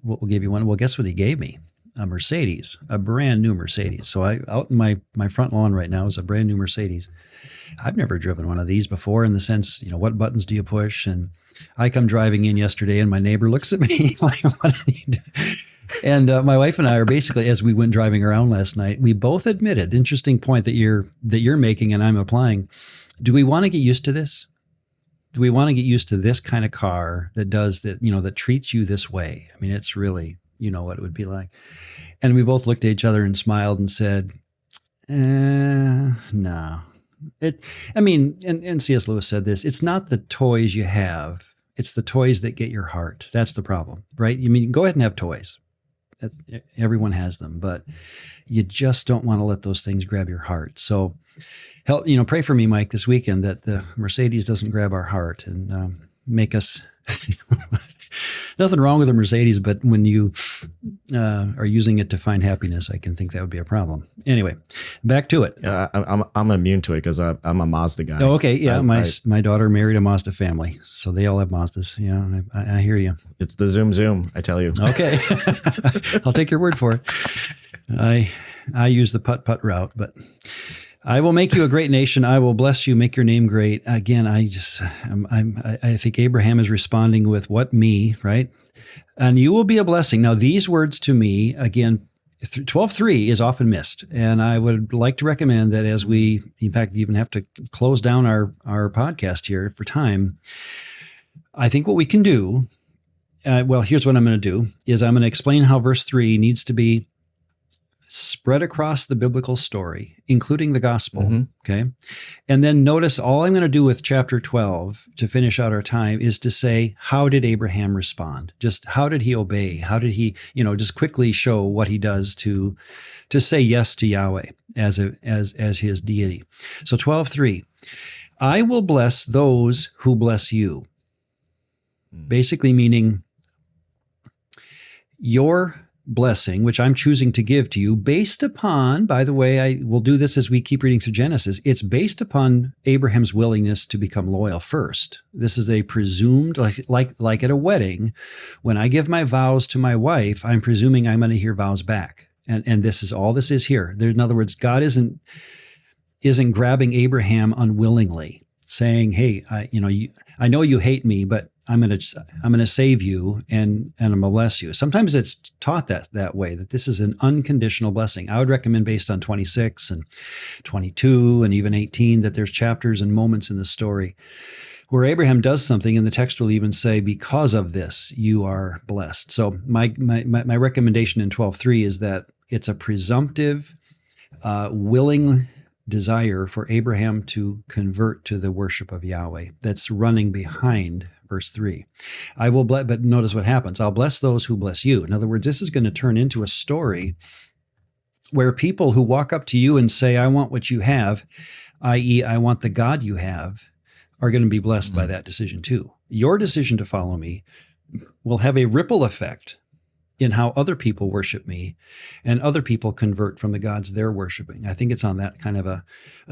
A: we'll give you one." Well, guess what he gave me? A Mercedes, a brand new Mercedes. So out in my front lawn right now is a brand new Mercedes. I've never driven one of these before, in the sense, what buttons do you push? And I come driving in yesterday and my neighbor looks at me like, "What did he do?" And my wife and I are basically, as we went driving around last night, we both admitted, interesting point that you're making and I'm applying. Do we want to get used to this? Do we want to get used to this kind of car that does that, that treats you this way? I mean, it's really, what it would be like. And we both looked at each other and smiled and said, no. And C.S. Lewis said this, it's not the toys you have, it's the toys that get your heart. That's the problem, right? Go ahead and have toys. Everyone has them, but you just don't want to let those things grab your heart. So help, pray for me, Mike, this weekend that the Mercedes doesn't grab our heart and make us, nothing wrong with a Mercedes, but when you are using it to find happiness, I can think that would be a problem. Anyway, back to it.
B: I'm immune to it because I'm a Mazda guy.
A: Oh, okay. Yeah. My daughter married a Mazda family, so they all have Mazdas. Yeah. I hear you.
B: It's the zoom, I tell you.
A: Okay. I'll take your word for it. I use the putt route, but I will make you a great nation. I will bless you, make your name great. Again, I think Abraham is responding with what me, right? And you will be a blessing. Now, these words to me, again, 12:3 is often missed. And I would like to recommend that as we, in fact, even have to close down our podcast here for time, I think what we can do, here's what I'm going to do, is I'm going to explain how verse 3 needs to be spread across the biblical story, including the gospel. Mm-hmm. Okay. And then notice all I'm going to do with chapter 12 to finish out our time is to say, how did Abraham respond? Just how did he obey? How did he, just quickly show what he does to say yes to Yahweh as his deity. So 12:3, I will bless those who bless you. Basically meaning your blessing, which I'm choosing to give to you based upon, by the way, I will do this as we keep reading through Genesis. It's based upon Abraham's willingness to become loyal first. This is a presumed, like at a wedding, when I give my vows to my wife, I'm presuming I'm going to hear vows back. And this is all this is here. In other words, God isn't grabbing Abraham unwillingly, saying, "Hey, I know you hate me, but I'm going to save you and I'm going to bless you." Sometimes it's taught that way, that this is an unconditional blessing. I would recommend, based on 26 and 22 and even 18, that there's chapters and moments in the story where Abraham does something, and the text will even say, "Because of this, you are blessed." So my recommendation in 12:3 is that it's a presumptive, willing desire for Abraham to convert to the worship of Yahweh that's running behind verse 3. I will bless, but notice what happens. I'll bless those who bless you. In other words, this is going to turn into a story where people who walk up to you and say, "I want what you have," i.e., "I want the God you have," are going to be blessed by that decision too. Your decision to follow me will have a ripple effect in how other people worship me, and other people convert from the gods they're worshiping. I think it's on that kind of a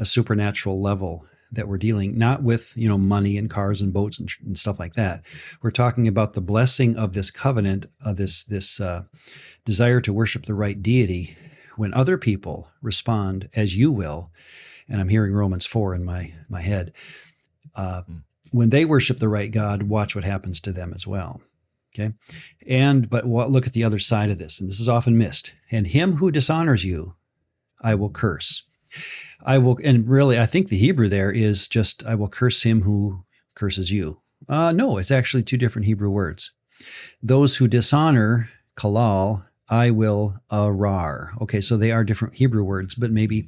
A: supernatural level that we're dealing, not with, money and cars and boats and stuff like that. We're talking about the blessing of this covenant, of this desire to worship the right deity, when other people respond as you will. And I'm hearing Romans 4 in my head. When they worship the right God, watch what happens to them as well. Okay. But look at the other side of this, and this is often missed. "And him who dishonors you, I will curse." And really, I think the Hebrew there is just, "I will curse him who curses you." No, it's actually two different Hebrew words. Those who dishonor, kalal, I will arar. Okay, so they are different Hebrew words, but maybe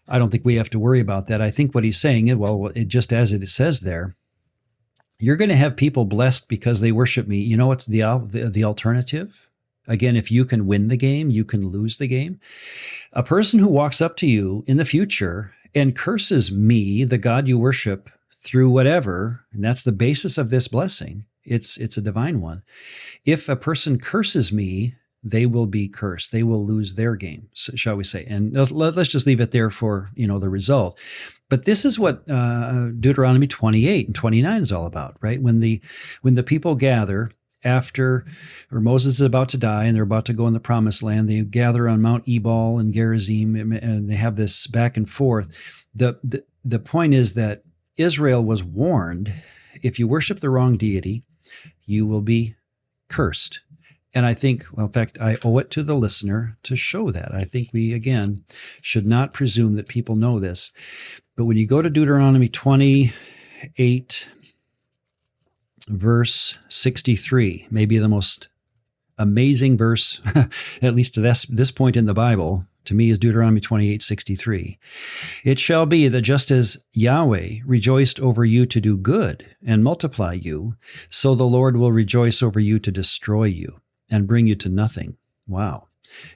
A: I don't think we have to worry about that. I think what he's saying is, just as it says there, you're going to have people blessed because they worship me. You know what's the alternative? Again, if you can win the game, you can lose the game. A person who walks up to you in the future and curses me, the God you worship, through whatever, and that's the basis of this blessing, it's a divine one. If a person curses me, they will be cursed. They will lose their game, shall we say. And let's just leave it there for, the result. But this is what Deuteronomy 28 and 29 is all about, right? When the people gather after, or Moses is about to die and they're about to go in the promised land, they gather on Mount Ebal and Gerizim, and they have this back and forth. The point is that Israel was warned, if you worship the wrong deity, you will be cursed. And I think, in fact, I owe it to the listener to show that. I think we, again, should not presume that people know this. But when you go to Deuteronomy 28, verse 63, maybe the most amazing verse, at least to this point in the Bible, to me, is Deuteronomy 28:63. "It shall be that just as Yahweh rejoiced over you to do good and multiply you, so the Lord will rejoice over you to destroy you and bring you to nothing." Wow.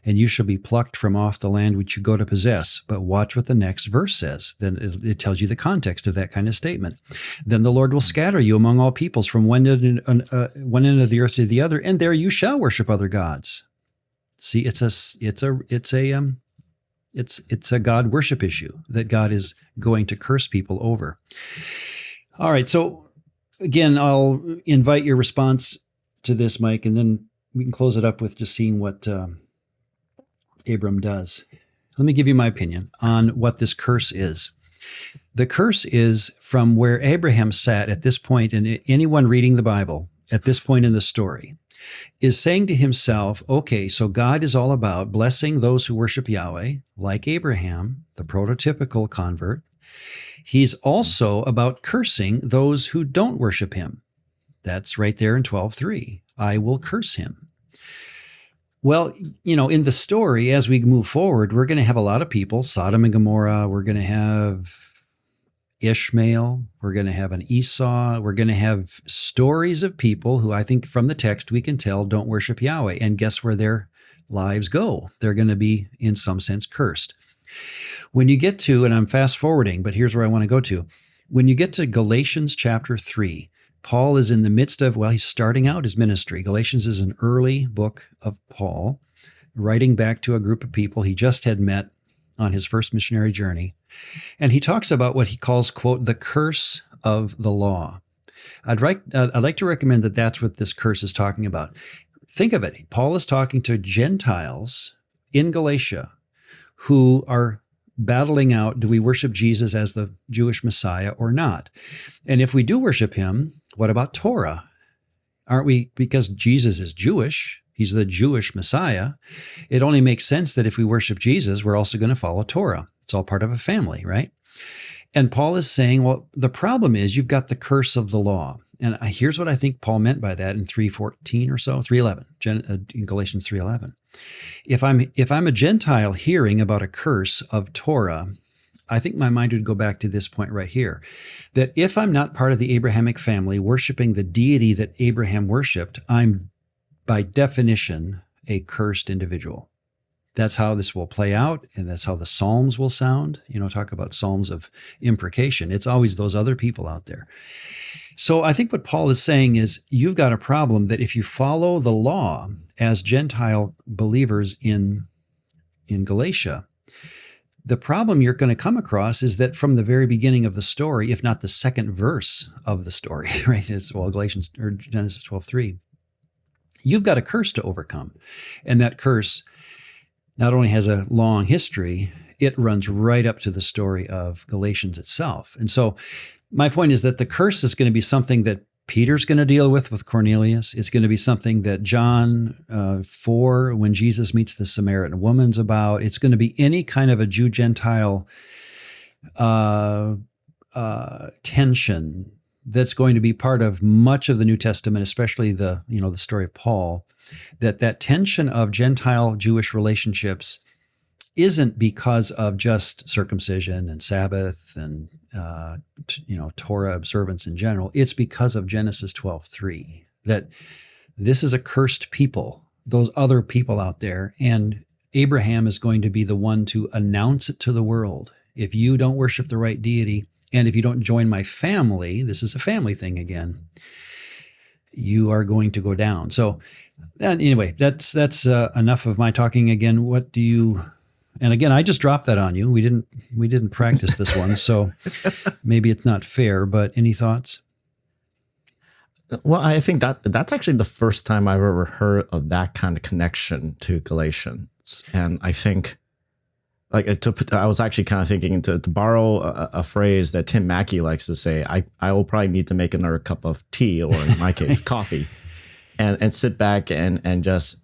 A: "And you shall be plucked from off the land which you go to possess." But watch what the next verse says. Then it tells you the context of that kind of statement. "Then the Lord will scatter you among all peoples from one end of the earth to the other, and there you shall worship other gods." See, it's a God worship issue that God is going to curse people over. All right. So again, I'll invite your response to this, Mike, and then we can close it up with just seeing what Abram does. Let me give you my opinion on what this curse is. The curse is from where Abraham sat at this point, and anyone reading the Bible at this point in the story is saying to himself, okay, so God is all about blessing those who worship Yahweh, like Abraham, the prototypical convert. He's also about cursing those who don't worship him. That's right there in 12:3. I will curse him. Well, in the story, as we move forward, we're going to have a lot of people, Sodom and Gomorrah. We're going to have Ishmael. We're going to have an Esau. We're going to have stories of people who I think from the text we can tell don't worship Yahweh. And guess where their lives go? They're going to be, in some sense, cursed. When you get to, and I'm fast forwarding, but here's where I want to go to. When you get to Galatians chapter 3, Paul is in the midst of, he's starting out his ministry. Galatians is an early book of Paul. writing back to a group of people he just had met on his first missionary journey. And he talks about what he calls, quote, the curse of the law. I'd like to recommend that that's what this curse is talking about. Think of it. Paul is talking to Gentiles in Galatia who are battling out, do we worship Jesus as the Jewish Messiah or not? And if we do worship him, what about Torah? Aren't we, because Jesus is Jewish, he's the Jewish Messiah, it only makes sense that if we worship Jesus, we're also going to follow Torah. It's all part of a family, right? And Paul is saying, well, the problem is you've got the curse of the law. And here's what I think Paul meant by that in 3:14 or so, 3:11, in Galatians 3:11. If I'm a Gentile hearing about a curse of Torah, I think my mind would go back to this point right here, that if I'm not part of the Abrahamic family worshiping the deity that Abraham worshiped, I'm by definition a cursed individual. That's how this will play out, and that's how the Psalms will sound. Talk about Psalms of imprecation. It's always those other people out there. So I think what Paul is saying is you've got a problem that if you follow the law as Gentile believers in Galatia, the problem you're going to come across is that from the very beginning of the story, if not the second verse of the story, right? Galatians or Genesis 12:3, you've got a curse to overcome. And that curse not only has a long history, it runs right up to the story of Galatians itself. And so my point is that the curse is going to be something that Peter's going to deal with Cornelius. It's going to be something that John 4, when Jesus meets the Samaritan woman's about. It's going to be any kind of a Jew-Gentile tension that's going to be part of much of the New Testament, especially the story of Paul, that tension of Gentile-Jewish relationships isn't because of just circumcision and Sabbath and Torah observance in general. It's because of Genesis 12:3, that this is a cursed people, those other people out there, and Abraham is going to be the one to announce it to the world. If you don't worship the right deity, and if you don't join my family, this is a family thing again, you are going to go down. So anyway, that's enough of my talking again. What do you... And again, I just dropped that on you. We didn't practice this one, so maybe it's not fair, but any thoughts?
B: Well, I think that's actually the first time I've ever heard of that kind of connection to Galatians. And I think, I was actually kind of thinking to borrow a phrase that Tim Mackey likes to say, I will probably need to make another cup of tea, or in my case, coffee, and sit back and just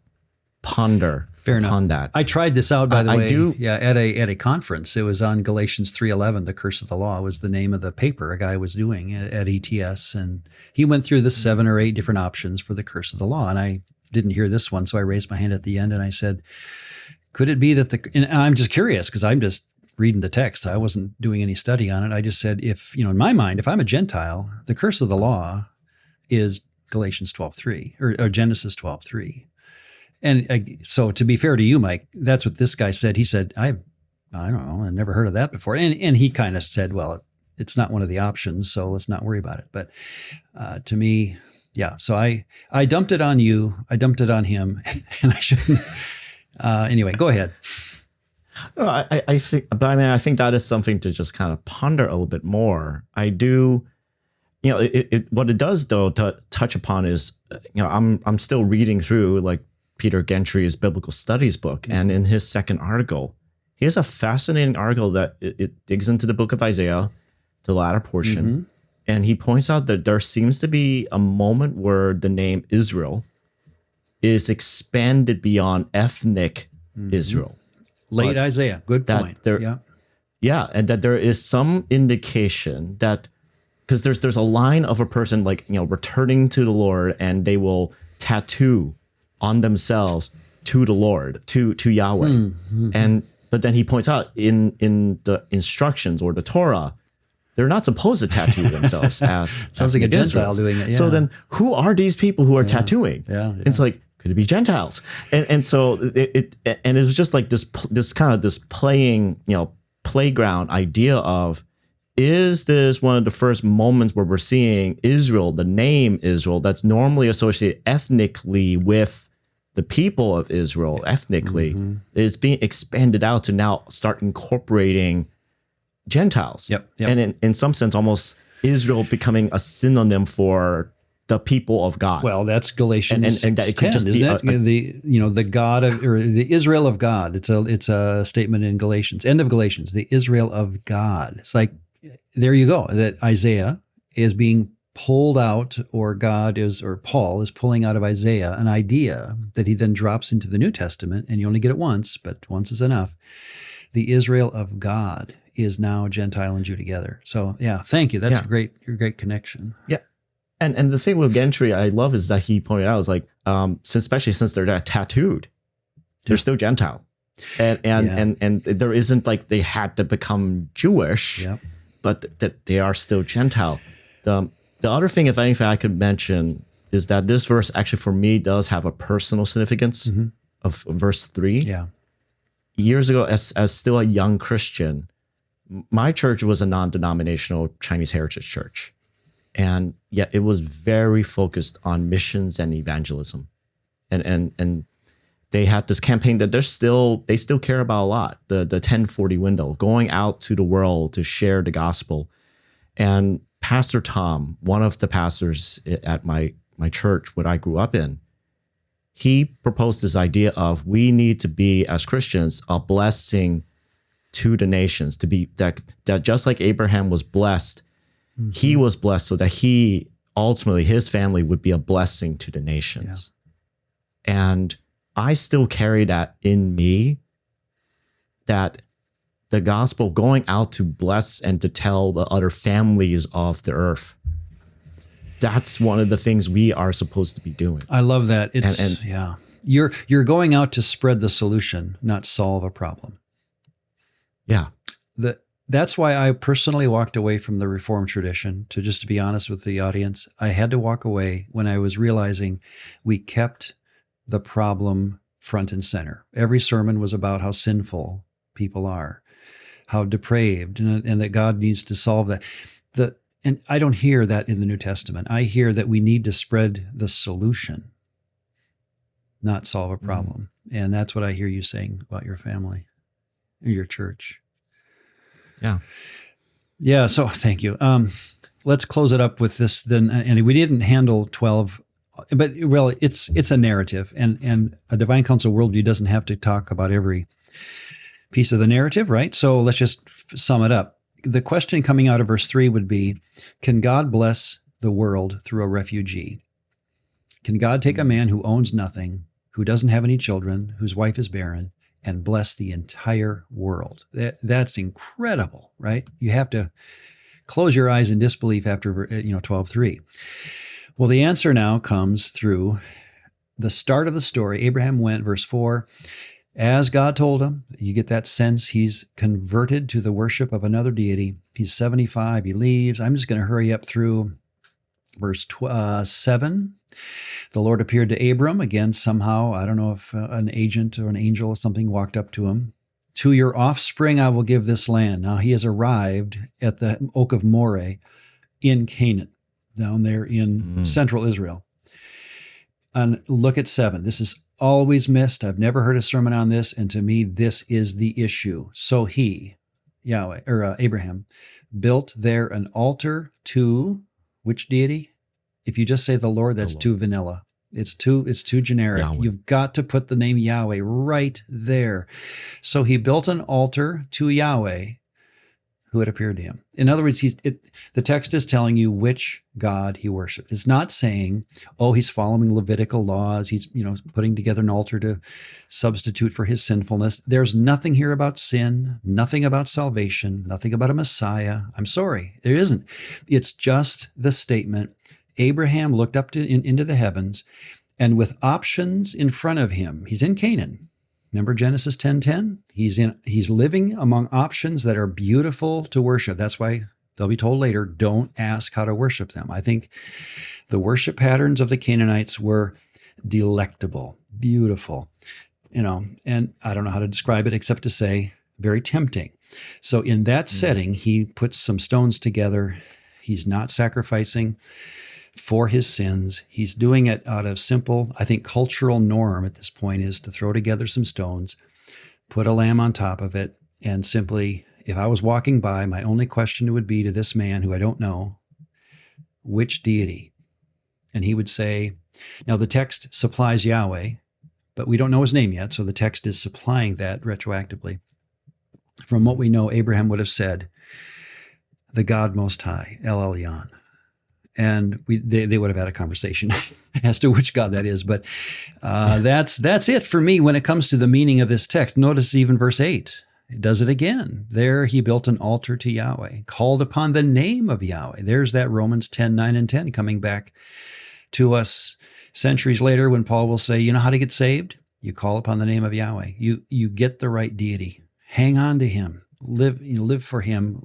B: ponder.
A: Fair enough.
B: On that.
A: I tried this out, by the way.
B: I do.
A: Yeah, at a conference. It was on Galatians 3:11. The Curse of the Law was the name of the paper a guy was doing at ETS, and he went through the 7 or 8 different options for the Curse of the Law. And I didn't hear this one, so I raised my hand at the end and I said, "Could it be that and I'm just curious because I'm just reading the text. I wasn't doing any study on it. I just said, if in my mind, if I'm a Gentile, the Curse of the Law is Galatians 12:3 or Genesis 12:3." And so to be fair to you, Mike, that's what this guy said. He said, I don't know, I've never heard of that before. And he kind of said, well, it's not one of the options, so let's not worry about it. But to me, yeah. So I dumped it on you. I dumped it on him, and I shouldn't. Anyway, go ahead.
B: I think that is something to just kind of ponder a little bit more. I do. What it does though to touch upon is, I'm still reading through Peter Gentry's Biblical Studies book. And in his second article, he has a fascinating article that it digs into the book of Isaiah, the latter portion. Mm-hmm. And he points out that there seems to be a moment where the name Israel is expanded beyond ethnic Israel.
A: Late Isaiah. Good point.
B: Yeah. And that there is some indication that, because there's a line of a person returning to the Lord, and they will tattoo on themselves to the Lord, to Yahweh. Mm-hmm. But then he points out in the instructions or the Torah, they're not supposed to tattoo themselves as
A: sounds like a Gentile doing it. Yeah.
B: So then who are these people who are tattooing? Yeah. It's could it be Gentiles? And so it was just this kind of this playing, playground idea of, is this one of the first moments where we're seeing Israel, the name Israel, that's normally associated ethnically with the people of Israel ethnically is being expanded out to now start incorporating Gentiles. And in some sense, almost Israel becoming a synonym for the people of God.
A: Well, that's Galatians
B: and that it could
A: 10,
B: just
A: isn't
B: be
A: it? The God of, or the Israel of God. It's a statement in Galatians, end of Galatians, the Israel of God. It's like, there you go, that Isaiah is being pulled out, or Paul is pulling out of Isaiah an idea that he then drops into the New Testament, and you only get it once, but once is enough. The Israel of God is now Gentile and Jew together. So yeah, thank you. That's your great connection.
B: Yeah. And the thing with Gentry I love is that he pointed out is like, especially since they're that tattooed, they're still Gentile. And there isn't like they had to become Jewish, but that they are still Gentile. The other thing, if anything, I could mention is that this verse actually for me does have a personal significance of verse 3.
A: Yeah.
B: Years ago, as still a young Christian, my church was a non-denominational Chinese heritage church. And yet it was very focused on missions and evangelism. And they had this campaign that they still care about a lot, the 1040 window, going out to the world to share the gospel. And Pastor Tom, one of the pastors at my church, what I grew up in, he proposed this idea of we need to be, as Christians, a blessing to the nations, to be that just like Abraham was blessed, he was blessed so that he ultimately, his family would be a blessing to the nations. Yeah. And I still carry that in me, that the gospel going out to bless and to tell the other families of the earth. That's one of the things we are supposed to be doing.
A: I love that. You're going out to spread the solution, not solve a problem.
B: Yeah.
A: That's why I personally walked away from the Reformed tradition, to be honest with the audience. I had to walk away when I was realizing we kept the problem front and center. Every sermon was about how sinful people are, how depraved, and that God needs to solve that. And I don't hear that in the New Testament. I hear that we need to spread the solution, not solve a problem. And that's what I hear you saying about your family, or your church.
B: Yeah.
A: Yeah. So thank you. Let's close it up with this then. And we didn't handle 12, but well, it's a narrative, and a divine counsel worldview doesn't have to talk about every piece of the narrative, right? So let's just sum it up. The question coming out of verse 3 would be, can God bless the world through a refugee? Can God take a man who owns nothing, who doesn't have any children, whose wife is barren, and bless the entire world? That's incredible, right? You have to close your eyes in disbelief after 12:3. Well, the answer now comes through the start of the story. Abraham went, verse 4, as God told him. You get that sense he's converted to the worship of another deity. He's 75. He leaves. I'm just going to hurry up through verse 7. The Lord appeared to Abram again somehow. I don't know if an agent or an angel or something walked up to him. To your offspring I will give this land. Now he has arrived at the Oak of Moreh in Canaan, down there in central Israel. And look at 7. This is always missed. I've never heard a sermon on this, and to me, this is the issue. So he, Abraham, built there an altar to which deity? If you just say the Lord, that's too vanilla. It's too generic. Yahweh. You've got to put the name Yahweh right there. So he built an altar to Yahweh, who had appeared to him. In other words, the text is telling you which God he worshiped. It's not saying, he's following Levitical laws. He's, putting together an altar to substitute for his sinfulness. There's nothing here about sin, nothing about salvation, nothing about a Messiah. I'm sorry, there isn't. It's just the statement, Abraham looked up into the heavens, and with options in front of him, he's in Canaan. Remember Genesis 10:10? He's living among options that are beautiful to worship. That's why they'll be told later, don't ask how to worship them. I think the worship patterns of the Canaanites were delectable, beautiful, and I don't know how to describe it except to say very tempting. So in that setting, he puts some stones together. He's not sacrificing for his sins. He's doing it out of simple, I think, cultural norm at this point is to throw together some stones, put a lamb on top of it, and simply, if I was walking by, my only question would be to this man who I don't know, which deity? And he would say, now the text supplies Yahweh, but we don't know his name yet, so the text is supplying that retroactively. From what we know, Abraham would have said, the God Most High, El Elyon. And they would have had a conversation as to which God that is. But that's it for me when it comes to the meaning of this text. Notice even verse 8. It does it again. There he built an altar to Yahweh, called upon the name of Yahweh. There's that Romans 10, 9, and 10 coming back to us centuries later when Paul will say, you know how to get saved? You call upon the name of Yahweh. You get the right deity. Hang on to him. Live for him,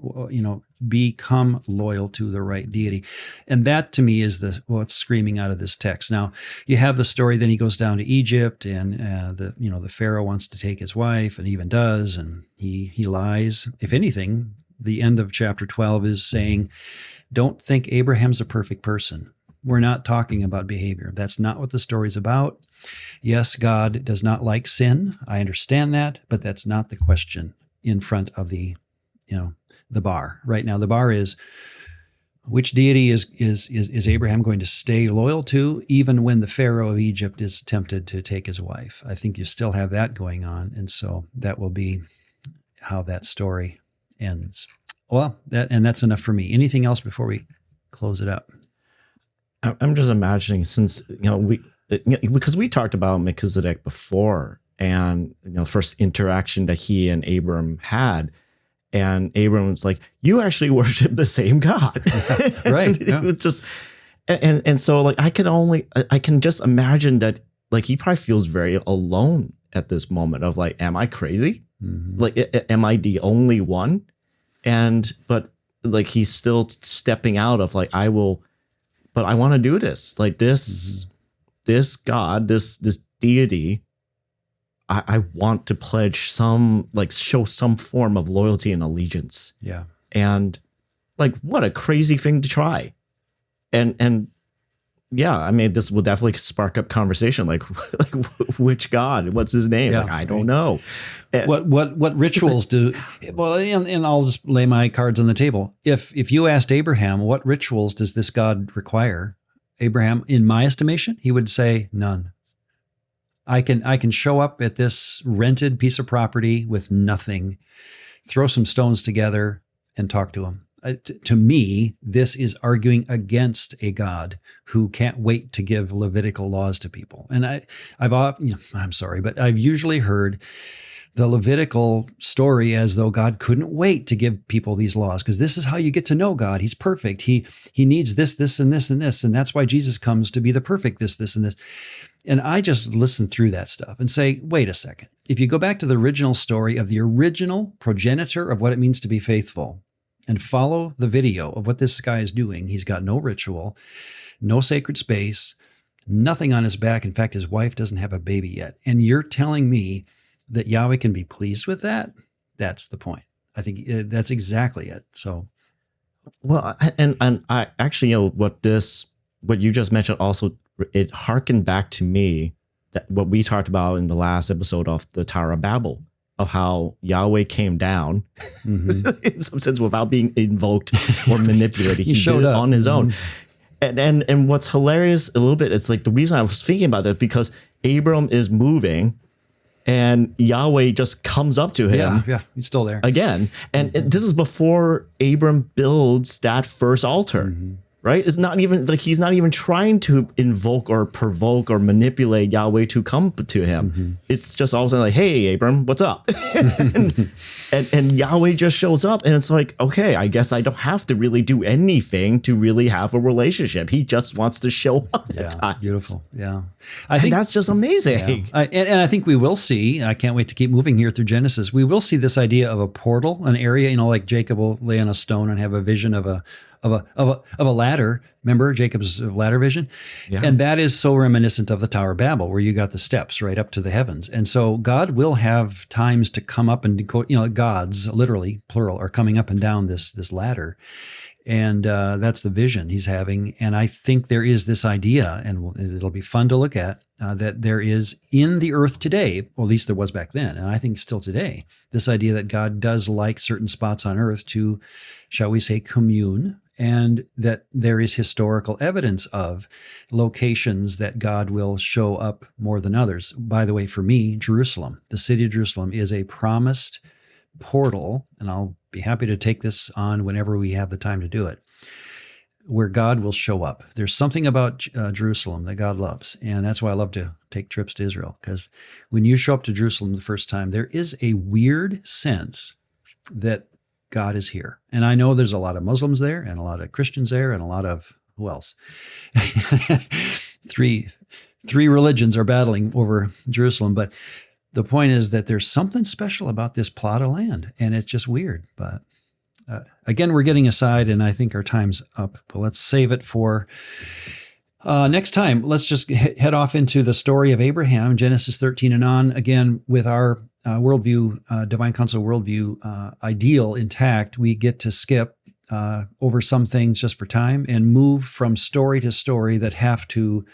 A: become loyal to the right deity. And that to me is what's screaming out of this text. Now, you have the story, then he goes down to Egypt and the Pharaoh wants to take his wife and even does, and he lies. If anything, the end of chapter 12 is saying, don't think Abraham's a perfect person. We're not talking about behavior. That's not what the story's about. Yes, God does not like sin. I understand that, but that's not the question in front of the bar right now. The bar is, which deity is Abraham going to stay loyal to, even when the Pharaoh of Egypt is tempted to take his wife? I think you still have that going on, and so that will be how that story ends. Well, that's enough for me. Anything else before we close it up?
B: I'm just imagining, since because we talked about Melchizedek before, and first interaction that he and Abram had, and Abram was like, "You actually worship the same God,"
A: right?
B: Yeah. It was just, and so like I can just imagine that like he probably feels very alone at this moment of like, am I crazy? Mm-hmm. Like, am I the only one? But like he's still stepping out of like, but I want to do this. Like this, mm-hmm. this God, this deity, I want to pledge show some form of loyalty and allegiance.
A: Yeah.
B: And like, what a crazy thing to try. And yeah, I mean, this will definitely spark up conversation. Like which God, what's his name?
A: Yeah,
B: like, I don't know.
A: What rituals do, well, and I'll just lay my cards on the table. If you asked Abraham, what rituals does this God require? Abraham, in my estimation, he would say none. I can show up at this rented piece of property with nothing, throw some stones together, and talk to him. To me, this is arguing against a God who can't wait to give Levitical laws to people. And I'm sorry, but I've usually heard the Levitical story as though God couldn't wait to give people these laws, because this is how you get to know God. He's perfect. He needs this, this, and this, and this. And that's why Jesus comes to be the perfect this, this, and this. And I just listen through that stuff and say, wait a second. If you go back to the original story of the original progenitor of what it means to be faithful and follow the video of what this guy is doing, he's got no ritual, no sacred space, nothing on his back. In fact, his wife doesn't have a baby yet. And you're telling me that Yahweh can be pleased with that? That's the point. I think that's exactly it. So,
B: well, and I actually, what you just mentioned also, it harkened back to me that what we talked about in the last episode of the Tower of Babel, of how Yahweh came down mm-hmm. in some sense without being invoked or manipulated. He showed did up on his own. Mm-hmm. And what's hilarious a little bit, it's like the reason I was thinking about that, because Abram is moving and Yahweh just comes up to him.
A: Yeah, he's still there.
B: Again. And this is before Abram builds that first altar. Mm-hmm. Right? It's not even like he's not even trying to invoke or provoke or manipulate Yahweh to come to him. Mm-hmm. It's just all of a sudden like, hey, Abram, what's up? and Yahweh just shows up, and it's like, okay, I guess I don't have to really do anything to really have a relationship. He just wants to show up.
A: Yeah,
B: at times.
A: Beautiful. Yeah.
B: I think that's just amazing.
A: Yeah. And I think we will see, I can't wait to keep moving here through Genesis. We will see this idea of a portal, an area, like Jacob will lay on a stone and have a vision of a ladder. Remember Jacob's ladder vision? Yeah. And that is so reminiscent of the Tower of Babel, where you got the steps right up to the heavens. And so God will have times to come up and go, gods, literally plural, are coming up and down this ladder. And that's the vision he's having. And I think there is this idea, and it'll be fun to look at, that there is in the earth today, or at least there was back then, and I think still today, this idea that God does like certain spots on earth to, shall we say, commune, and that there is historical evidence of locations that God will show up more than others. By the way, for me, Jerusalem, the city of Jerusalem, is a promised portal, and I'll be happy to take this on whenever we have the time to do it, where God will show up. There's something about Jerusalem that God loves, and that's why I love to take trips to Israel, because when you show up to Jerusalem the first time, there is a weird sense that God is here. And I know there's a lot of Muslims there and a lot of Christians there and a lot of, who else? Three religions are battling over Jerusalem. But the point is that there's something special about this plot of land, and it's just weird. But again, we're getting aside, and I think our time's up. But let's save it for next time. Let's just head off into the story of Abraham, Genesis 13 and on, again, with our worldview, Divine Council worldview ideal intact. We get to skip over some things just for time and move from story to story that have to.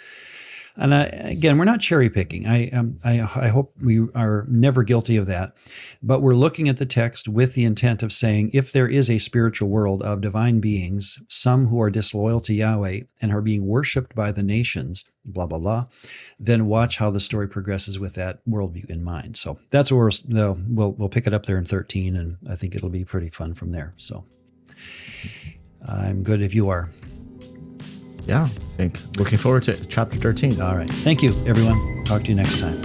A: And again, we're not cherry picking. I hope we are never guilty of that. But we're looking at the text with the intent of saying, if there is a spiritual world of divine beings, some who are disloyal to Yahweh and are being worshipped by the nations, blah, blah, blah, then watch how the story progresses with that worldview in mind. So that's where we'll pick it up there in 13, and I think it'll be pretty fun from there. So I'm good if you are.
B: Yeah, looking forward to chapter 13.
A: All right. Thank you, everyone. Talk to you next time.